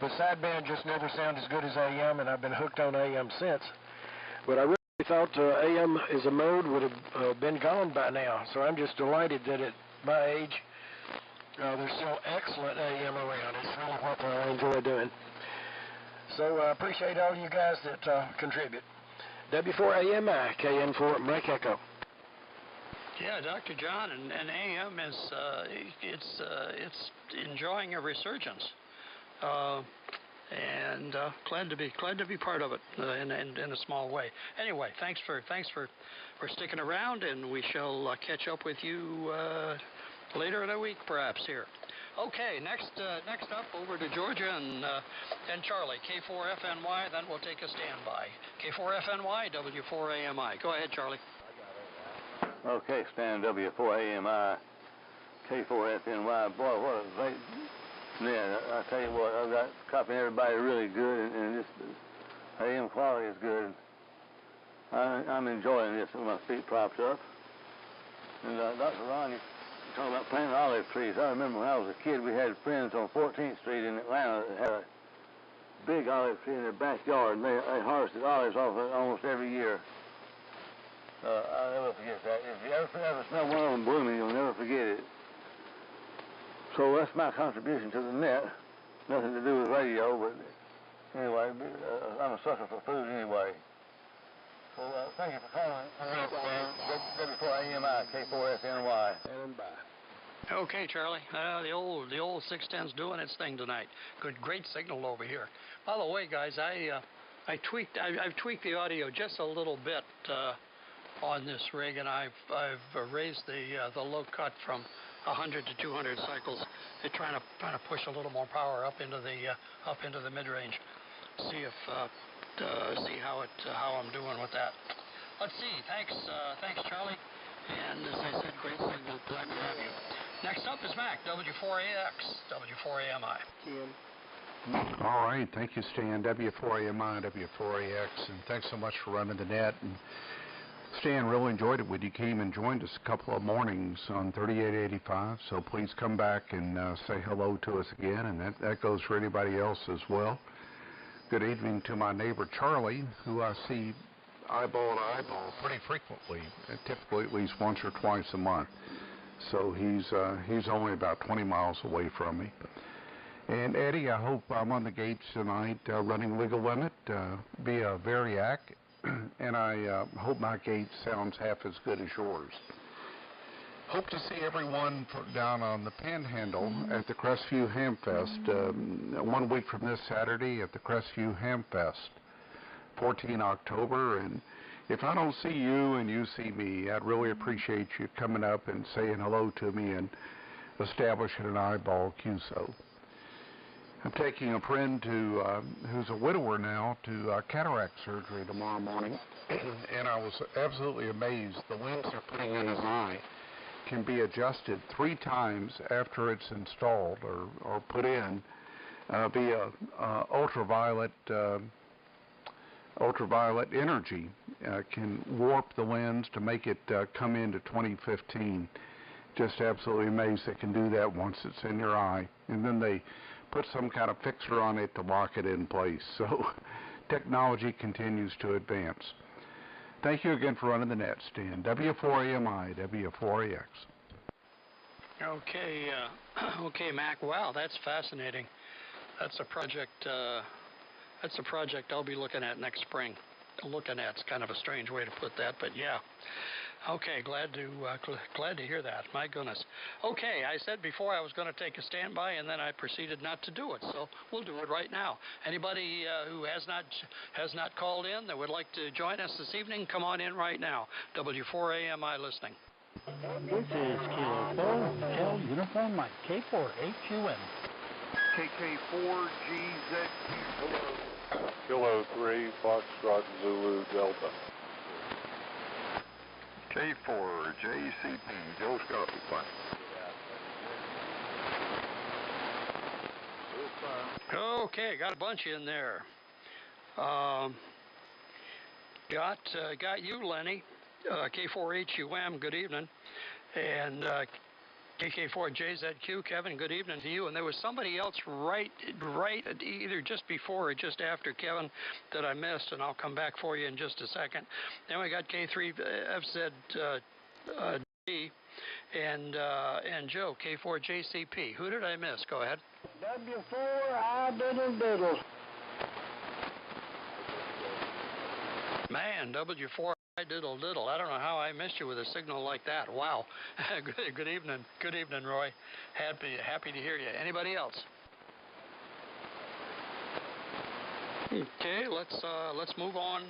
The sideband just never sounded as good as AM, and I've been hooked on AM since. But I really thought AM as a mode would have been gone by now, so I'm just delighted that at my age, there's still excellent AM around. It's really what I enjoy doing. So I appreciate all you guys that contribute. W4AMI, KN4 Mike Echo.
Yeah, Dr. John, and AM is it's enjoying a resurgence, and glad to be part of it in a small way. Anyway, thanks for sticking around, and we shall catch up with you later in the week, perhaps here. Okay, next up over to Georgia and Charlie, K4FNY. Then we'll take a standby. K4FNY, W4AMI. Go ahead, Charlie.
Okay, Stan, W4AMI, K4FNY. Boy, what a great net. I tell you what, I've got copying everybody really good, and this AM quality is good. I'm enjoying this with my feet propped up. And Dr. Ron, you talking about planting olive trees. I remember when I was a kid, we had friends on 14th Street in Atlanta that had a big olive tree in their backyard, and they harvested olives off it almost every year. I'll never forget that. If you ever smell one of them blooming, you'll never forget it. So that's my contribution to the net. Nothing to do with radio, but anyway, I'm a sucker for food anyway. So thank you for calling. W4AMI, K4FNY. And bye.
Okay, Charlie. The old 610's doing its thing tonight. Great signal over here. By the way, guys, I've tweaked the audio just a little bit on this rig, and I've raised the low cut from 100 to 200 cycles, trying to push a little more power up into the mid range. See how I'm doing with that. Let's see. Thanks, Charlie. And as I said, great signal. Glad to have you. Next up is Mac, W4AX, W4AMI.
All right, thank you, Stan. W4AMI, W4AX, and thanks so much for running the net. And Stan, really enjoyed it when you came and joined us a couple of mornings on 3885, so please come back and say hello to us again, and that goes for anybody else as well. Good evening to my neighbor Charlie, who I see eyeball to eyeball pretty frequently, typically at least once or twice a month. So he's only about 20 miles away from me. And Eddie, I hope I'm on the gates tonight running legal limit via Variac, and I hope my gate sounds half as good as yours. Hope to see everyone down on the Panhandle at the Crestview Hamfest 1 week from this Saturday at the Crestview Hamfest, 14 October. And if I don't see you and you see me, I'd really appreciate you coming up and saying hello to me and establishing an eyeball QSO. I'm taking a friend who's a widower now to cataract surgery tomorrow morning, and I was absolutely amazed. The lens they're putting in his eye can be adjusted 3 times after it's installed or put in via ultraviolet energy. Can warp the lens to make it come into 2015. Just absolutely amazed they can do that once it's in your eye, and then they put some kind of fixer on it to lock it in place. So technology continues to advance. Thank you again for running the net, Stan. W4AMI, W4AX.
Okay, okay, Mac. Wow, that's fascinating. That's a project. That's a project I'll be looking at next spring. Looking at's kind of a strange way to put that, but yeah. Okay, glad to hear that. My goodness. Okay, I said before I was going to take a standby, and then I proceeded not to do it. So we'll do it right now. Anybody who has not called in that would like to join us this evening, come on in right now. W4AMI listening.
This is Kilo 4 Hotel Uniform Mike K4HUM.
KK4GZ. Kilo 3 Foxtrot Zulu Delta.
K4JCP, Joe's Coffee Plant.
Okay, got a bunch in there. Got you, Lenny. K4HUM, good evening. And KK4JZQ, Kevin, good evening to you. And there was somebody else right either just before or just after Kevin that I missed, and I'll come back for you in just a second. Then we got K3FZD and Joe, K4JCP. Who did I miss? Go ahead.
W4 Diddle.
Man, W4 Diddle. I don't know how I missed you with a signal like that. Wow. Good evening. Good evening, Roy. Happy to hear you. Anybody else? Okay, let's move on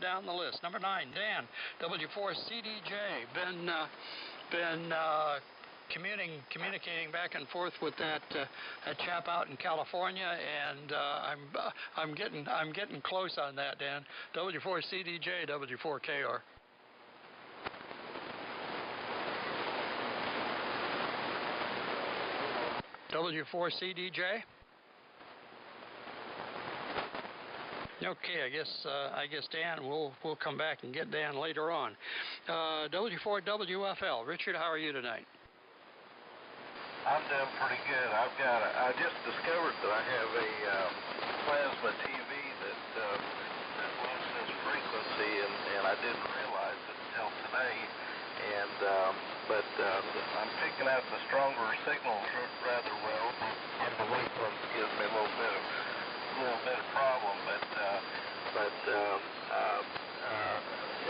down the list. Number 9, Dan, W4CDJ. Been communicating back and forth with that chap out in California, and I'm getting close on that, Dan. W4CDJ, W4KR. W4CDJ. Okay, I guess Dan, we'll come back and get Dan later on. W4WFL. Richard, how are you tonight?
I'm doing pretty good. I just discovered that I have a plasma TV that runs this frequency, and I didn't realize it until today. But I'm picking out the stronger signals rather well, and the late ones gives me a little bit of problem.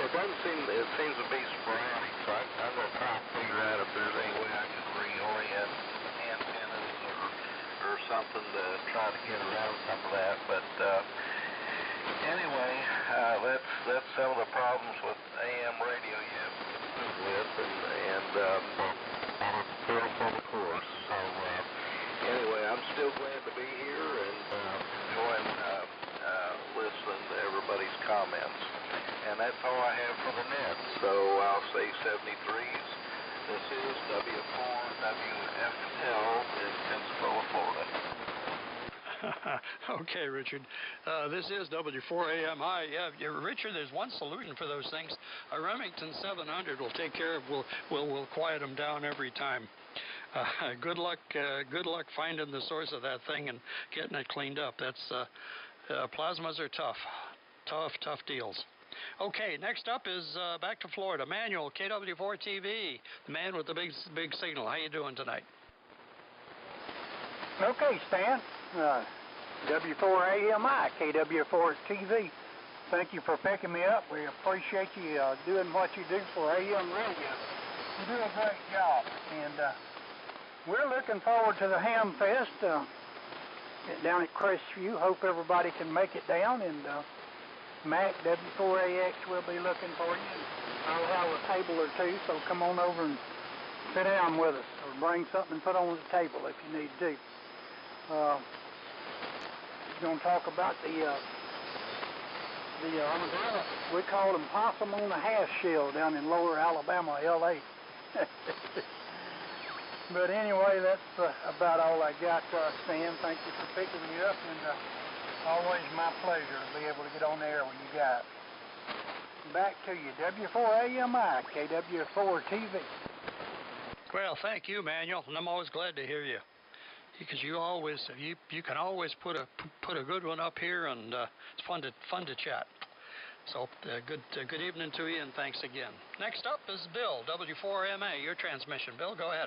It seems to be sporadic. So I'm going to try to figure out if there's any way I can reorient antennas or something to try to get around some of that. But anyway, that's some of the problems with AM radio you have to deal with, and film for the course. So anyway, I'm still glad to be here and enjoying listening to everybody's comments. And that's all I have for the net. So I'll say 73s. This is W4WFL in Pensacola, Florida.
Okay, Richard. This is W4AMI. Yeah, Richard, there's one solution for those things. A Remington 700 will take care of. Will quiet them down every time. Good luck finding the source of that thing and getting it cleaned up. That's plasmas are tough deals. Okay, next up is back to Florida. Manuel, KW4TV, the man with the big signal. How you doing tonight?
Okay, Stan. W4AMI, KW4TV. Thank you for picking me up. We appreciate you doing what you do for AM radio. You do a great job. And we're looking forward to the Ham Fest down at Crestview. Hope everybody can make it down. And Mac, W4AX will be looking for you. I'll have a table or two, so come on over and sit down with us, or bring something and put on the table if you need to. We're going to talk about the umbrella. We call them possum on a half shell down in lower Alabama, LA. But anyway, that's about all I got, Stan. Thank you for picking me up, and always my pleasure to be able to get on the air with you guys. Back to you, W4AMI, KW4TV.
Well, thank you, Manuel, and I'm always glad to hear you, because you can always put a good one up here, and it's fun to chat. So good evening to you, and thanks again. Next up is Bill, W4MA, your transmission. Bill, go ahead.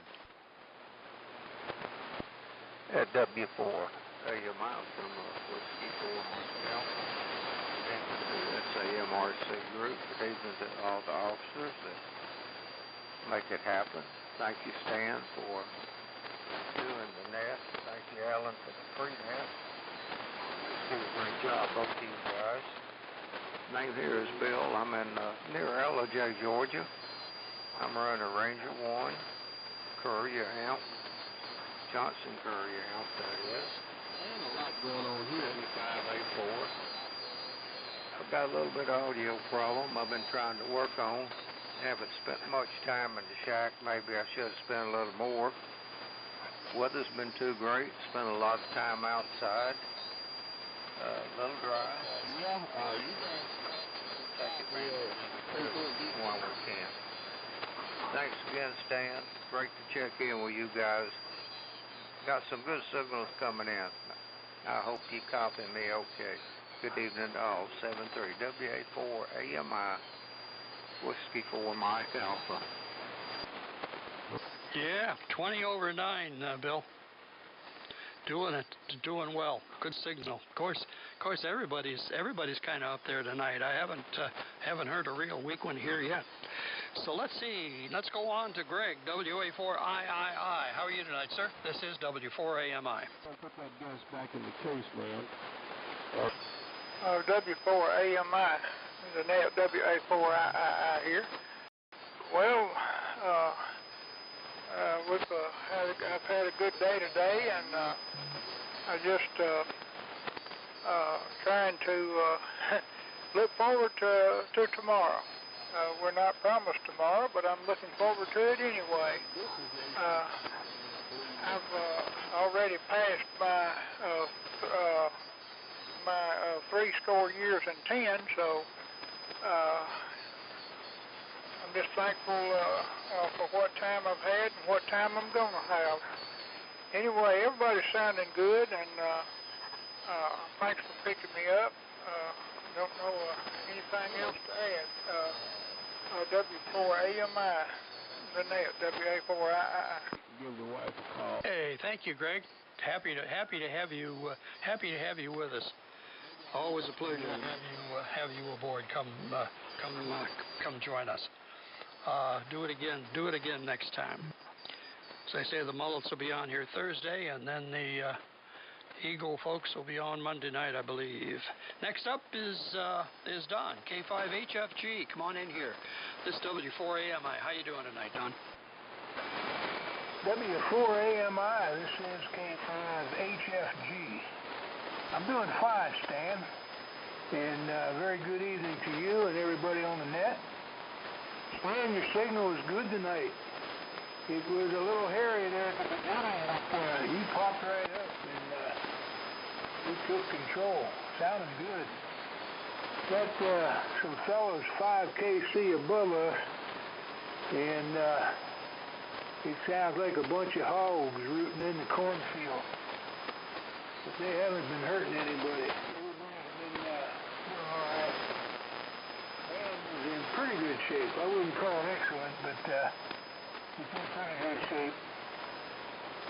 At W4 AMI from Whiskey 4 Hotel. That's SAMRC group. Good evening to all the officers that make it happen. Thank you, Stan, for doing the net. Thank you, Alan, for the pre-net. Do a great job, both of you guys. Name here is Bill. I'm in near Allijay, Georgia. I'm running a Ranger 1 Courier amp. Johnson Courier amp, that is. And a lot going on here. 85A4. I've got a little bit of audio problem I've been trying to work on. Haven't spent much time in the shack. Maybe I should have spent a little more. Weather's been too great. Spent a lot of time outside. A little dry. You guys take advantage of it while we can. Thanks again, Stan. Great to check in with you guys. Got some good signals coming in. I hope you copy me okay. Good evening to all. 73 WA4 AMI Whiskey 4 Mike Alpha.
Yeah, 20 over 9, Bill. Doing well. Good signal. Of course, everybody's kind of up there tonight. I haven't heard a real weak one here yet. So let's see. Let's go on to Greg, WA4 III. How are you tonight, sir? This is W4 AMI.
I'll put that gas back in the case, man.
W4 AMI, the net WA4 III here. Well, I've had a good day today, and I just trying to look forward to tomorrow. We're not promised tomorrow, but I'm looking forward to it anyway. I've already passed my 60 years and 10, so I'm just thankful for what time I've had and what time I'm going to have. Anyway, everybody's sounding good, and thanks for picking me up. Don't know anything else to add. W4 AMI, the net, WA4 III.
Give the wife a call.
Hey, thank you, Greg. Happy to have you with us. Always a pleasure to have you aboard. Come join us. Do it again next time. As I say, the Mullets will be on here Thursday, and then the Eagle folks will be on Monday night, I believe. Next up is Don, K5HFG. Come on in here. This is W4 AMI. How you doing tonight, Don?
W4 AMI, this is K5HFG. I'm doing fine, Stan, and very good evening to you and everybody on the net. Stan, your signal was good tonight. It was a little hairy there at the beginning, but you popped right up and you took control. Sounding good. Got some fellows 5 kc above us, and it sounds like a bunch of hogs rooting in the cornfield. But they haven't been hurting anybody. Everybody's been doing all right. Man was in pretty good shape. I wouldn't call it excellent, but it's in pretty good shape.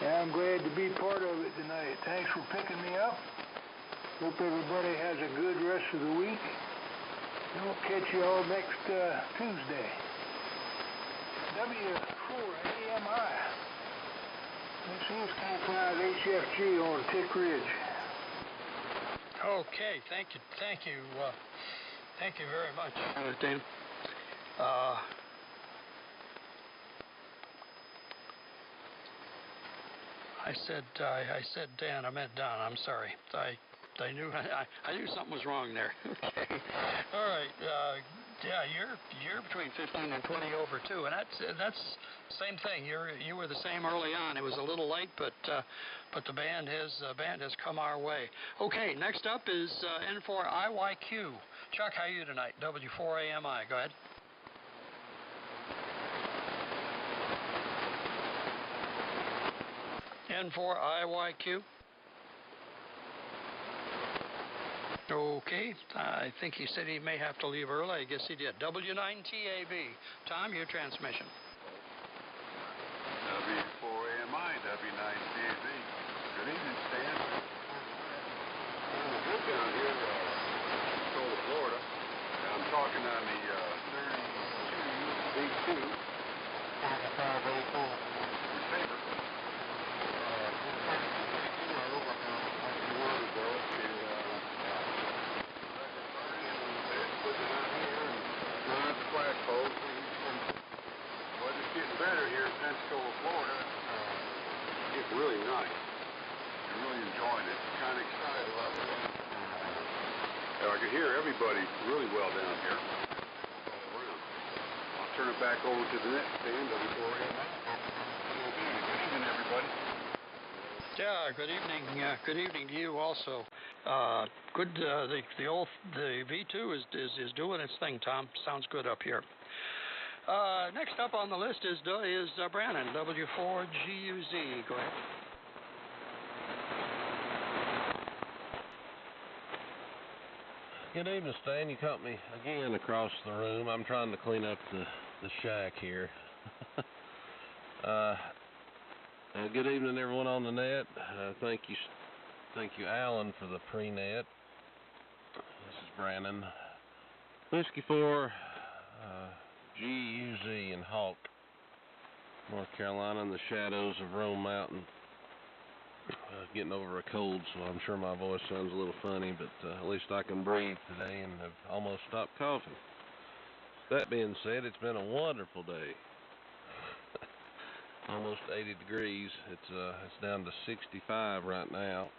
And I'm glad to be part of it tonight. Thanks for picking me up. Hope everybody has a good rest of the week. And we'll catch you all next Tuesday. W4 AMI. This is K5HFG on Tick Ridge.
Okay, thank you very much, Dan. I said Dan. I meant Don. I'm sorry. I knew something was wrong there. Okay. All right. Yeah, you're between 15 and 20 over 2, and that's same thing. You were the same early on. It was a little late, but the band has come our way. Okay, next up is N4IYQ. Chuck, how are you tonight? W4 AMI. Go ahead. N4IYQ. Okay, I think he said he may have to leave early. I guess he did. W9TAV. Tom, your transmission.
W4AMI, W9TAV. Good evening, Stan. Good down here in Pensacola, Florida. I'm talking on the 32 V2. Receiver. Flagpoles. Weather's getting better here in Pensacola, Florida. It's getting really nice. I'm really enjoying it. Kind of excited about it. I can hear everybody really well down here. All around. I'll turn it back over to the next stand of the Good evening, everybody.
Yeah, good evening. Good evening to you also. Good. The V2 is doing its thing, Tom. Sounds good up here. Next up on the list is Brandon, W4GUZ. Go ahead.
Good evening, Stan. You caught me again across the room. I'm trying to clean up the shack here. Good evening, everyone on the net. Thank you, Alan, for the pre-net. This is Brandon. Whiskey 4, GUZ in Hawk, North Carolina, in the shadows of Rome Mountain. Getting over a cold, so I'm sure my voice sounds a little funny, but at least I can breathe today and have almost stopped coughing. That being said, it's been a wonderful day. Almost 80 degrees. It's down to 65 right now,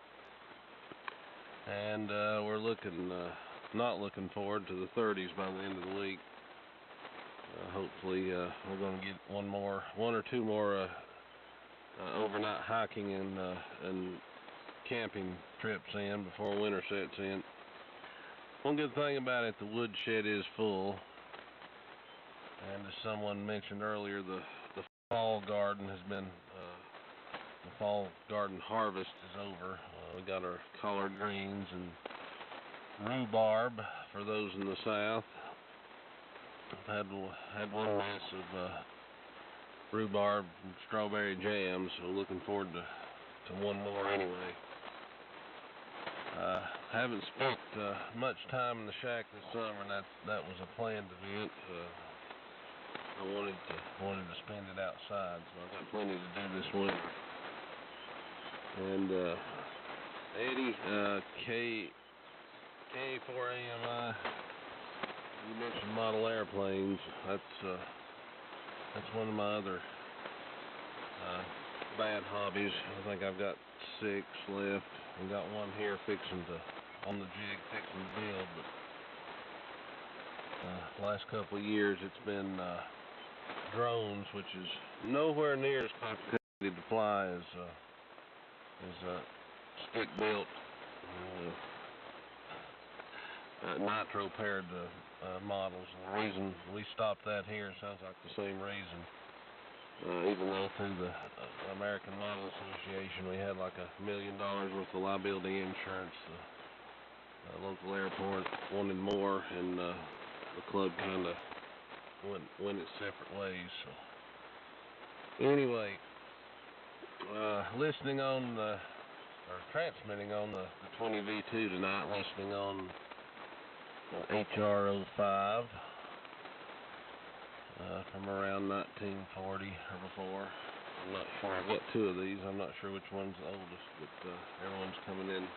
and we're not looking forward to the 30s by the end of the week. Hopefully, we're going to get one or two more overnight hiking and camping trips in before winter sets in. One good thing about it, the woodshed is full, and as someone mentioned earlier, the fall garden has been, the fall garden harvest is over. We got our collard greens and rhubarb for those in the south. I've had one mess of rhubarb and strawberry jam, so looking forward to one more anyway. Haven't spent much time in the shack this summer, and that was a planned event. I wanted to spend it outside, so I got plenty to do this winter. And Eddie, K4AMI, you mentioned model airplanes. That's one of my other bad hobbies. I think I've got 6 left. I've got one here on the jig fixing to build, but the last couple of years it's been drones, which is nowhere near as complicated to fly as stick-built nitro-paired models. And the reason we stopped that here sounds like the same reason. Even though through the American Model Association we had like $1 million worth of liability insurance, the local airport wanted more, and the club kind of went its separate ways. So anyway, listening on or transmitting on the 20V2 tonight, listening on HR05 from around 1940 or before. I'm not sure. I've got 2 of these. I'm not sure which one's the oldest, but everyone's coming in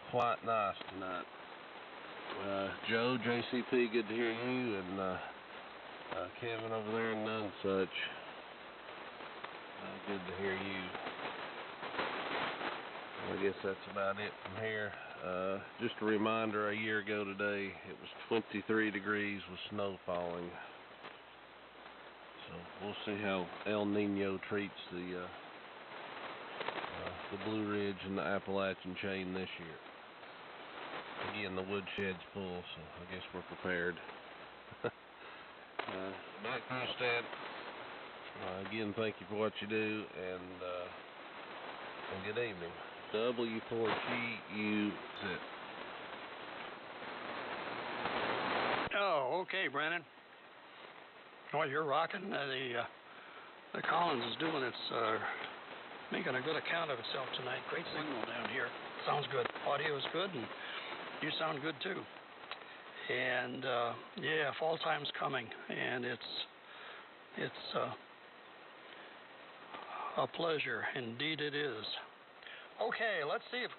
quite nice tonight. Joe, JCP, good to hear you, and Kevin over there and None Such, good to hear you. I guess that's about it from here. Just a reminder, a year ago today, it was 23 degrees with snow falling. So we'll see how El Nino treats the Blue Ridge and the Appalachian chain this year. Again, the woodshed's full, so I guess we're prepared. Back to you, Stan. Again, thank you for what you do, and good evening. W4GUZ.
Okay, Brandon. Well, you're rocking. The Collins is doing its, making a good account of itself tonight. Great signal down here. Sounds good. Audio is good, and you sound good too. And yeah, fall time's coming, and it's a pleasure. Indeed, it is. Okay, let's see if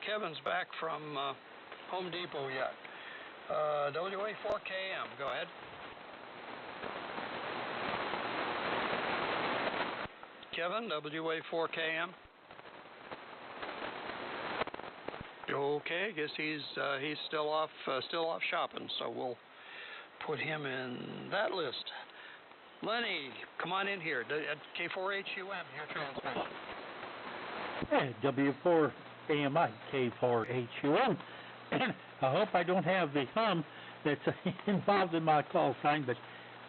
Kevin's back from Home Depot yet. WA4KM, go ahead. Kevin, WA4KM. Okay, guess he's still off shopping, so we'll put him in that list. Lenny, come on in here. K4HUM, your transmission.
Hey, W4 AMI, K4HUM. And I hope I don't have the hum that's involved in my call sign,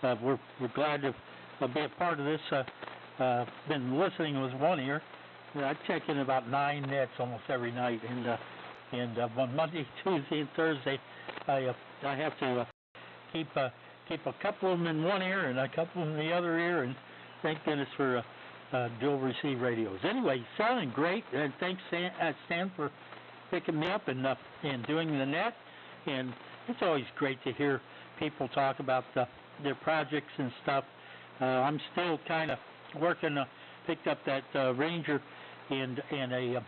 but we're glad to be a part of this. Been listening with one ear. I check in about 9 nets almost every night, and on Monday, Tuesday, and Thursday, I have to keep a couple of them in one ear and a couple in the other ear, and thank goodness for dual receive radios. Anyway, sounding great, and thanks Stan for picking me up and doing the net. And it's always great to hear people talk about their projects and stuff. I'm still kind of working. Picked up that Ranger and a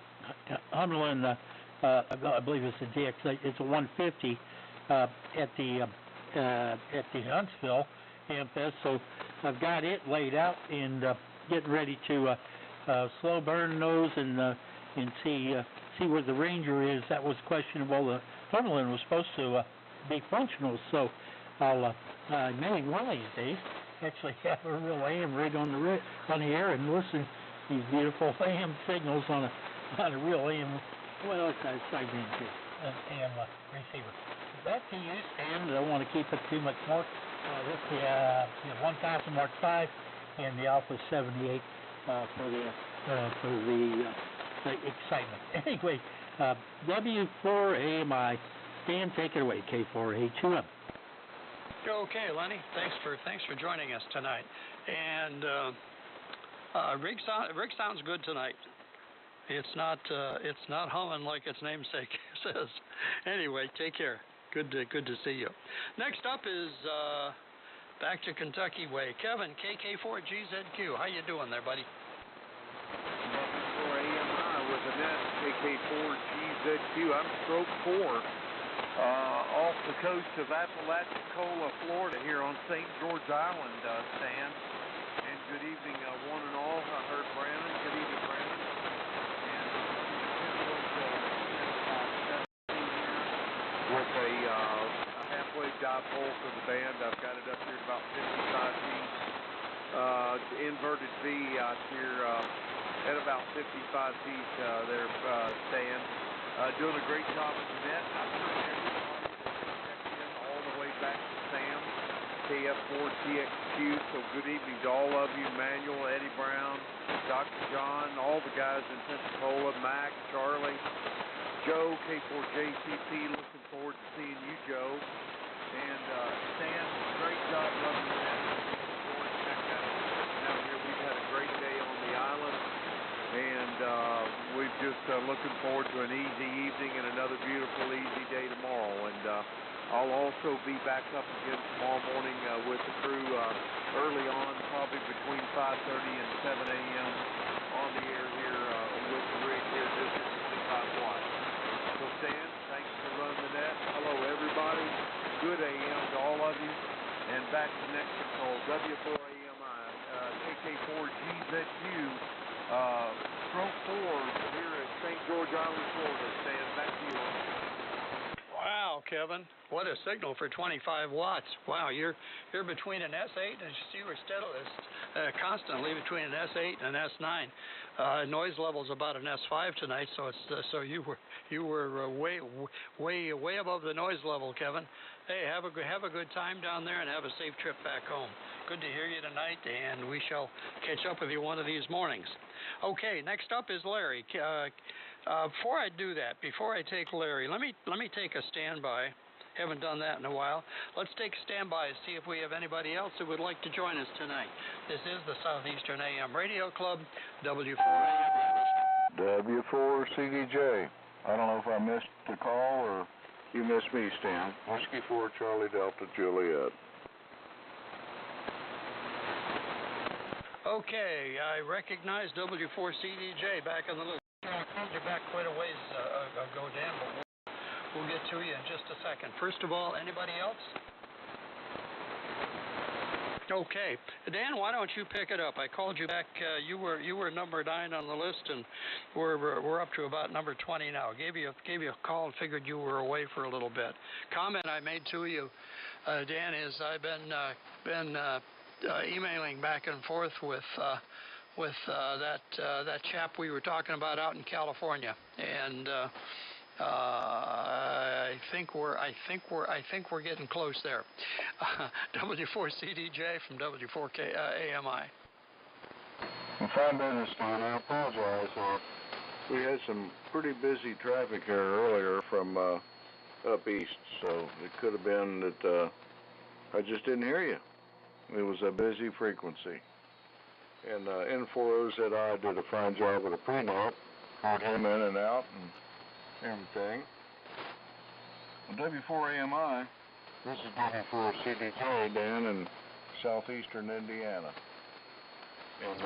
Hummerlin. I believe it's a DX. It's a 150 at the Huntsville Amfest. So I've got it laid out and getting ready to slow burn those and see where the Ranger is. That was questionable. The Hummerlin was supposed to be functional, so I'll maybe one of these days actually have a real AM rig on the air and listen to these beautiful AM signals on a real AM. Well, it's a sidewind AM receiver. Back to you, Stan. I don't want to keep it too much more. This is the 1000 Mark 5 and the Alpha 78 for the excitement. Anyway, W4 AMI. Stan, take it away. K4HUM.
Okay, Lenny. Thanks for joining us tonight. And rig sounds good tonight. It's not humming like its namesake says. Anyway, take care. Good to see you. Next up is back to Kentucky way. Kevin, KK4GZQ. How you doing there, buddy?
For AMI with a net KK4GZQ. I'm stroke 4 off the coast of Apalachicola, Florida, here on St. George Island, Stan. And good evening, one and all. I heard Brandon. Good evening, Brandon. With a halfway dipole for the band. I've got it up here at about 55 feet. Inverted V out here at about 55 feet there, Stan. Doing a great job at the net. I'm all the way back to Sam, KF4TXQ. So good evening to all of you. Manuel, Eddie Brown, Dr. John, all the guys in Pensacola, Mac, Charlie, Joe, K4JCP, looking forward to seeing you, Joe. And Stan, great job running the net. Out here, we've had a great day on the island, and we're just looking forward to an easy evening and another beautiful, easy day tomorrow. And I'll also be back up again tomorrow morning with the crew early on, probably between 5:30 and 7 a.m. on the air here with the rig here, just at 25 watts. So Stan, thanks for running the net. Hello everybody. Good AM to all of you. And back to next control, W4AMI, KK4GZQ, stroke 4 here at St. George Island, Florida. Stan, back to you.
Wow, Kevin, what a signal for 25 watts. Wow, you're between an S8 and you were constantly between an S8 and an S9. Noise level's about an S5 tonight, so it's so you were way above the noise level, Kevin. Hey, have a good time down there and have a safe trip back home. Good to hear you tonight, and we shall catch up with you one of these mornings. Okay, next up is Larry. Before I do that, before I take Larry, let me take a standby. Haven't done that in a while. Let's take a standby and see if we have anybody else who would like to join us tonight. This is the Southeastern AM Radio Club, W4 AM.
W4CDJ. I don't know if I missed the call or you missed me, Stan. Whiskey 4 Charlie Delta Juliet.
Okay, I recognize W4CDJ back in the loop. I called you back quite a ways ago, Dan, but we'll get to you in just a second. First of all, anybody else? Okay, Dan, why don't you pick it up? I called you back. You were number 9 on the list, and we're up to about number 20 now. Gave you a call and figured you were away for a little bit. Comment I made to you, Dan, is I've been emailing back and forth with that chap we were talking about out in California, and I think we're getting close there. W4CDJ from W4K AMI.
Well, fine business, Stan. I apologize. We had some pretty busy traffic here earlier from up east, so it could have been that I just didn't hear you. It was a busy frequency. And N4OZI did a fine job with the prenup. Heard him in and out and everything. Well, W4AMI, this is W4CDJ down in southeastern Indiana. And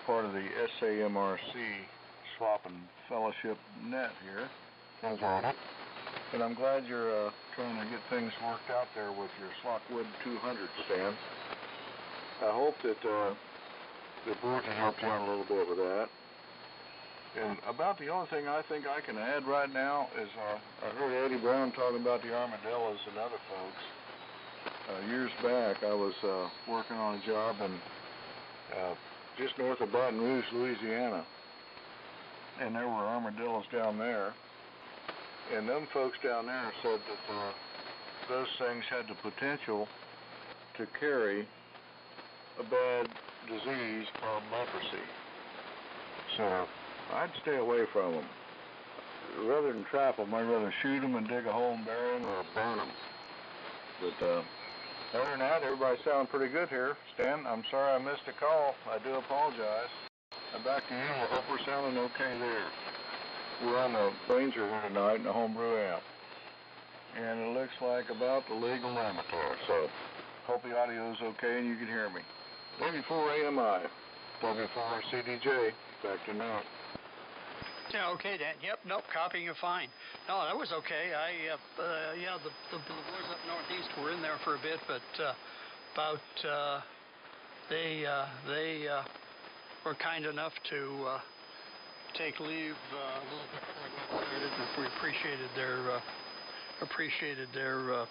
part of the SAMRC Swap and Fellowship Net here. And I'm glad you're trying to get things worked out there with your Slockwood 200, Stan. I hope that the board can help you out a little bit with that. And about the only thing I think I can add right now is I heard Eddie Brown talking about the armadillos and other folks. Years back, I was working on a job in just north of Baton Rouge, Louisiana, and there were armadillos down there. And them folks down there said that those things had the potential to carry a bad disease called leprosy. So I'd stay away from them. Rather than trap them, I'd rather shoot them and dig a hole and bury them or burn them. But other than that, everybody sounding pretty good here. Stan, I'm sorry I missed a call. I do apologize. And back to you. I hope we're sounding okay there. We're on the Ranger here tonight in the homebrew amp. And it looks like about the legal amateur. So hope the audio's okay and you can hear me. W4AMI, W4CDJ, back to now.
Yeah, okay, Dan. Yep, nope, copying you fine. No, that was okay. Yeah, the boys up northeast were in there for a bit, but they were kind enough to take leave a little bit before we got started. We appreciated their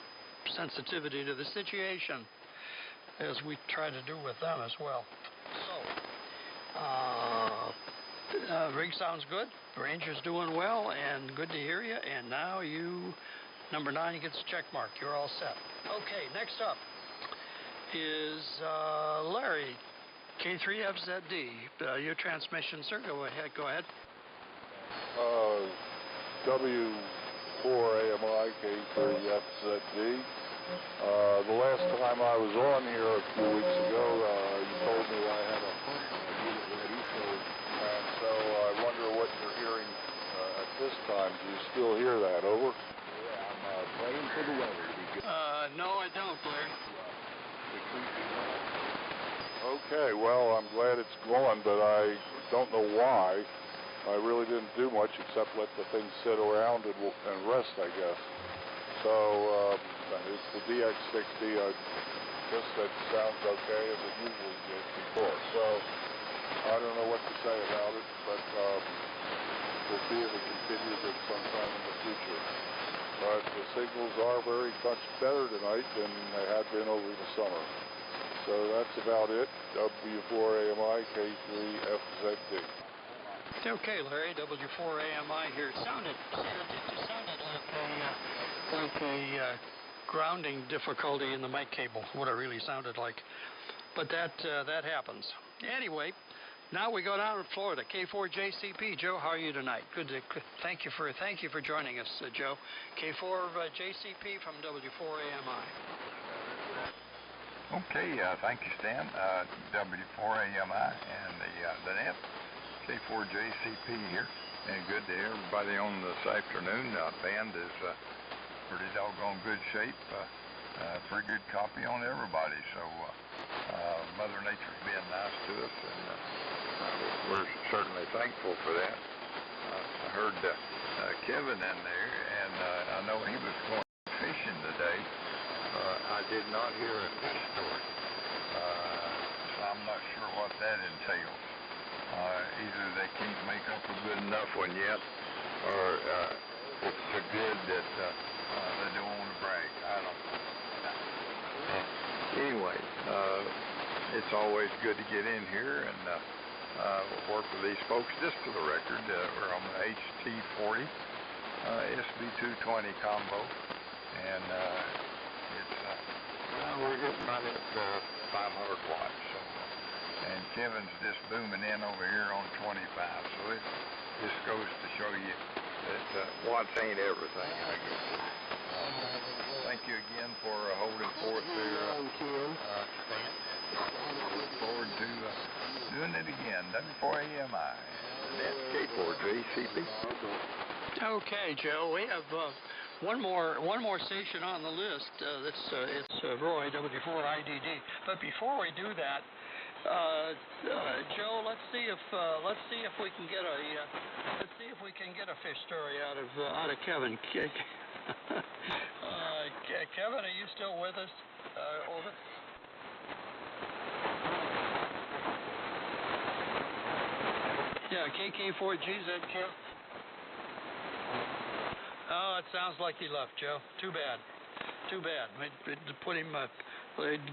sensitivity to the situation, as we try to do with them as well. So, rig sounds good. Ranger's doing well, and good to hear you. And now you, number 9, gets a check mark. You're all set. Okay, next up is Larry, K3FZD. Your transmission, sir. Go ahead.
W4AMI, K3FZD. The last time I was on here a few weeks ago, you told me I had a unit ready, and so I wonder what you're hearing at this time. Do you still hear that? Over?
Yeah, I'm praying for the weather to be good.
No, I don't, Larry.
Okay, well, I'm glad it's gone, but I don't know why. I really didn't do much except let the thing sit around and rest, I guess. So, it's the DX60. I guess that sounds okay as it usually did before. So, I don't know what to say about it, but we'll see if it continues at some time in the future. But the signals are very much better tonight than they had been over the summer. So that's about it. W4AMI, K3FZD.
Okay, Larry, W4AMI here. It sounded like a grounding difficulty in the mic cable, what it really sounded like. But that happens. Anyway, Now we go down to Florida. K4JCP. Joe, how are you tonight? Thank you for joining us, Joe. K4JCP from W4AMI.
Okay, thank you, Stan. W4AMI and the net. K4JCP here. And good to hear everybody on this afternoon. Band is pretty doggone good shape. Pretty good copy on everybody. So Mother Nature's being nice to us, and we're certainly thankful for that. I heard Kevin in there, and I know he was going fishing today. I did not hear his story, so I'm not sure what that entails. Either they can't make up a good enough one yet, or it's so good that they don't want to brag. I don't know. Anyway, it's always good to get in here and work with these folks. Just for the record, we're on the HT40 SB220 combo, and we're getting right at 500 watts. So, and Kevin's just booming in over here on 25. So it just goes to show you that watts ain't everything, I guess. Thank you again for holding forth there, Stan. Look forward to doing it again. W4AMI, net K4JCP.
Okay, Joe, we have one more station on the list. It's Roy, W4IDD. But before we do that, Joe, let's see if we can get a fish story out of Kevin. Kevin, are you still with us? Over. Yeah, KK4GZK. Oh, it sounds like he left, Joe. Too bad. Put him.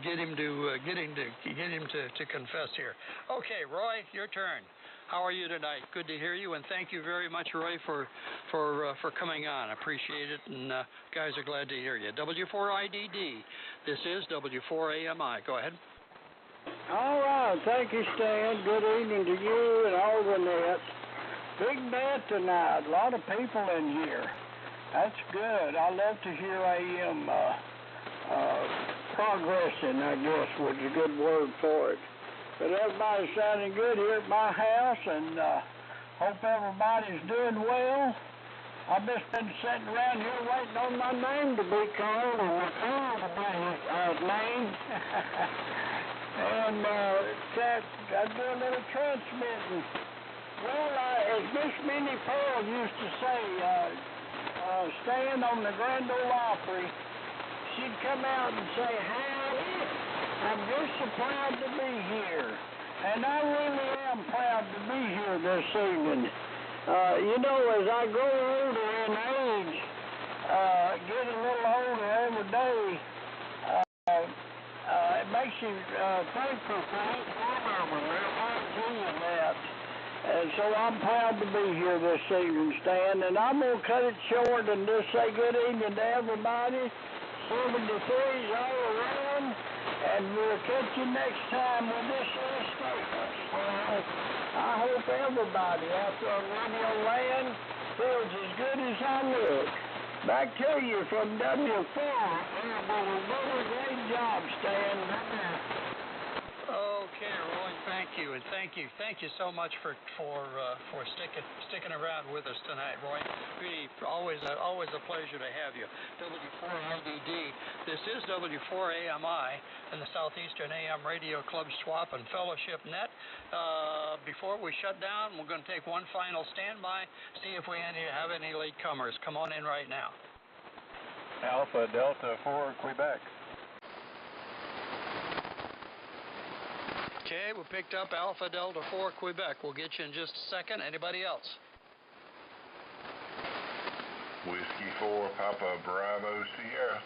Get him to confess here. Okay, Roy, your turn. How are you tonight? Good to hear you, and thank you very much, Roy, for coming on. Appreciate it, and guys are glad to hear you. W4IDD. This is W4AMI. Go ahead.
All right, thank you, Stan. Good evening to you and all the net. Big net tonight. A lot of people in here. That's good. I love to hear AM progressing, I guess, was a good word for it. But everybody's sounding good here at my house, and hope everybody's doing well. I've just been sitting around here waiting on my name to be called, and I called my name. And I do a little transmitting. Well, as Miss Minnie Pearl used to say, stand on the Grand Ole Opry, she'd come out and say, "Howdy, I'm just so proud to be here." And I really am proud to be here this evening. You know, as I grow older in age, get a little older every day, it makes you thankful for each one of them. I'll tell you that. And so I'm proud to be here this evening, Stan. And I'm going to cut it short and just say good evening to everybody. 73's all around. And we'll catch you next time with this statement. I hope everybody out there on Radio Land feels as good as I look. Back to you from W4. Everybody did a great job, Stan.
Okay, Roy, thank you, and thank you so much for sticking around with us tonight, Roy. Really, always a pleasure to have you. W4IDD. This is W4AMI and the Southeastern AM Radio Club Swap and Fellowship Net. Before we shut down, we're going to take one final standby. See if we have any latecomers. Come on in right now.
Alpha Delta 4, Quebec.
Okay, we picked up Alpha Delta 4, Quebec. We'll get you in just a second. Anybody else?
Whiskey 4, Papa Bravo, Sierra.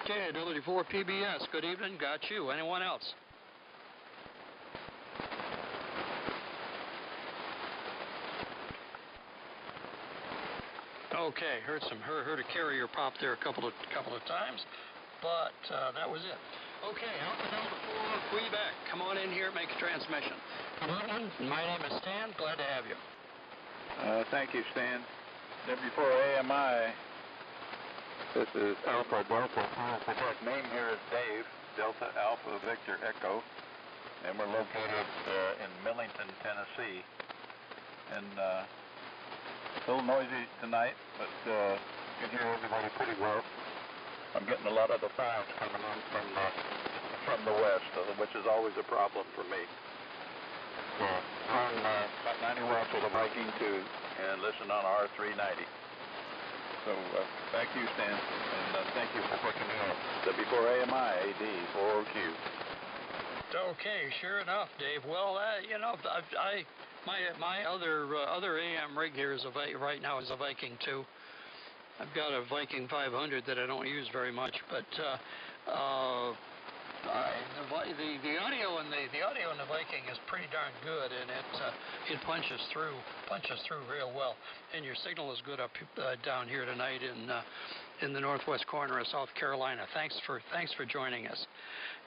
Okay, W4 PBS. Good evening. Got you. Anyone else? Okay, heard a carrier pop there a couple of times, but that was it. Okay, Alpha Delta 4, Quebec. Come on in here, make a transmission. Good evening. My name is Stan. Glad to have you.
Thank you, Stan. W4AMI. This is Alpha Delta 4 Quebec. Name here is Dave, Delta Alpha Victor Echo. And we're located in Millington, Tennessee. And a little noisy tonight, but you can hear everybody pretty well. I'm getting a lot of the sounds coming in from the west, which is always a problem for me. On about 90 watts of the Viking 2 and listen on R390. So thank you, Stan, and thank you for picking me up. W4AMI AD4Q.
Okay, sure enough, Dave. Well, you know, my other AM rig here is right now is a Viking 2. I've got a Viking 500 that I don't use very much, but the audio in the Viking is pretty darn good, and it punches through real well. And your signal is good up down here tonight in the northwest corner of South Carolina. Thanks for joining us,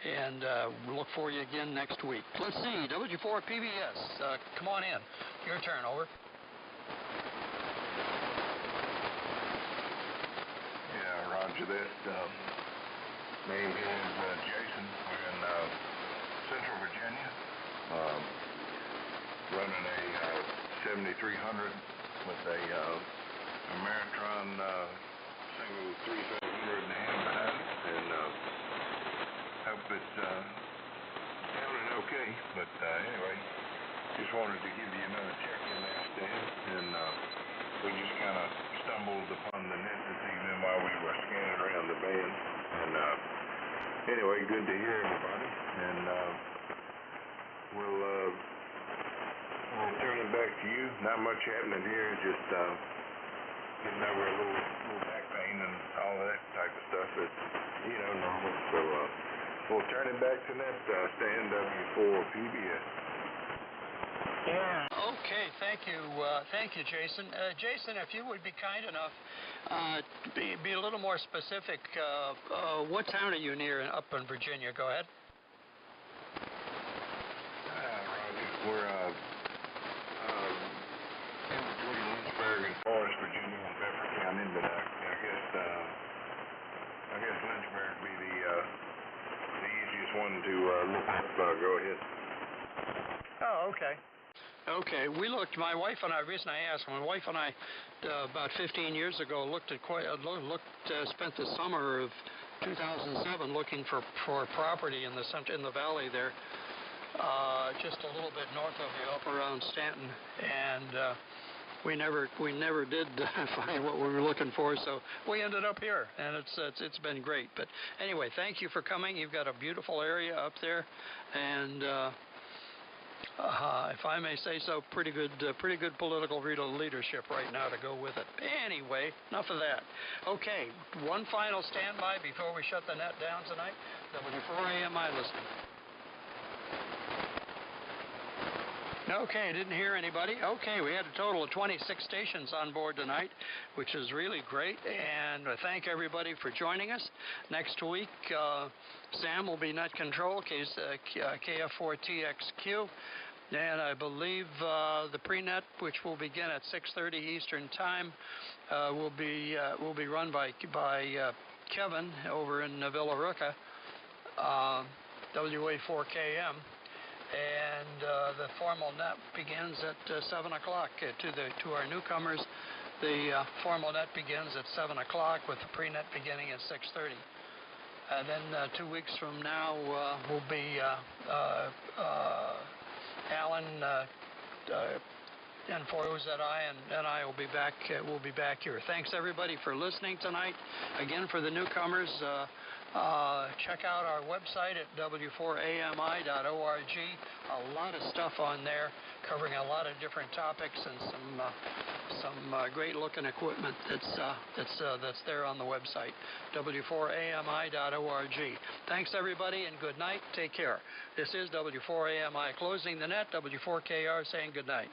and we'll look for you again next week. Let's see, W4 PBS, come on in. Your turn. Over.
Roger that. Name is Jason. We're in Central Virginia. Running a 7300 with a Maritron single 3700 and a half behind it. And hope it's sounding okay. But anyway, just wanted to give you another check in there, Stan. And we just kind of stumbled upon the net this evening while we were scanning around the band. And anyway, good to hear everybody. And we'll turn it back to you. Not much happening here, just getting over a little back pain and all that type of stuff. It's, you know, normal. So we'll turn it back to net, Stan, W4 PBS.
Yeah. Okay, thank you, Jason. Jason, if you would be kind enough, be a little more specific. What town are you near up in Virginia? Go ahead.
Roger. We're in between Lynchburg and Forest, Virginia, and Bedford County, but I guess Lynchburg would be the easiest one to look up. Go ahead.
Oh, okay. Okay, we looked. My wife and I. The reason I asked, my wife and I, about 15 years ago, spent the summer of 2007 looking for property in the valley there, just a little bit north of you, up around Stanton, and we never did find what we were looking for. So we ended up here, and it's been great. But anyway, thank you for coming. You've got a beautiful area up there, and. If I may say so, pretty good political leadership right now to go with it. Anyway, enough of that. Okay, one final standby before we shut the net down tonight. W4 AMI listening. Okay, didn't hear anybody. Okay, we had a total of 26 stations on board tonight, which is really great, and I thank everybody for joining us. Next week, Sam will be net control, KF4TXQ, and I believe the pre-net, which will begin at 6:30 Eastern Time, will be run by Kevin over in Villa Rica, WA4KM. And the formal net begins at 7 o'clock. To our newcomers, the formal net begins at 7 o'clock with the pre-net beginning at 6:30. And then 2 weeks from now will be Alan N4OZI and I will be back. We'll be back here. Thanks everybody for listening tonight. Again, for the newcomers. Check out our website at w4ami.org. A lot of stuff on there covering a lot of different topics and some great looking equipment that's there on the website, w4ami.org. Thanks everybody and good night. Take care. This is W4AMI closing the net. W4KR saying good night.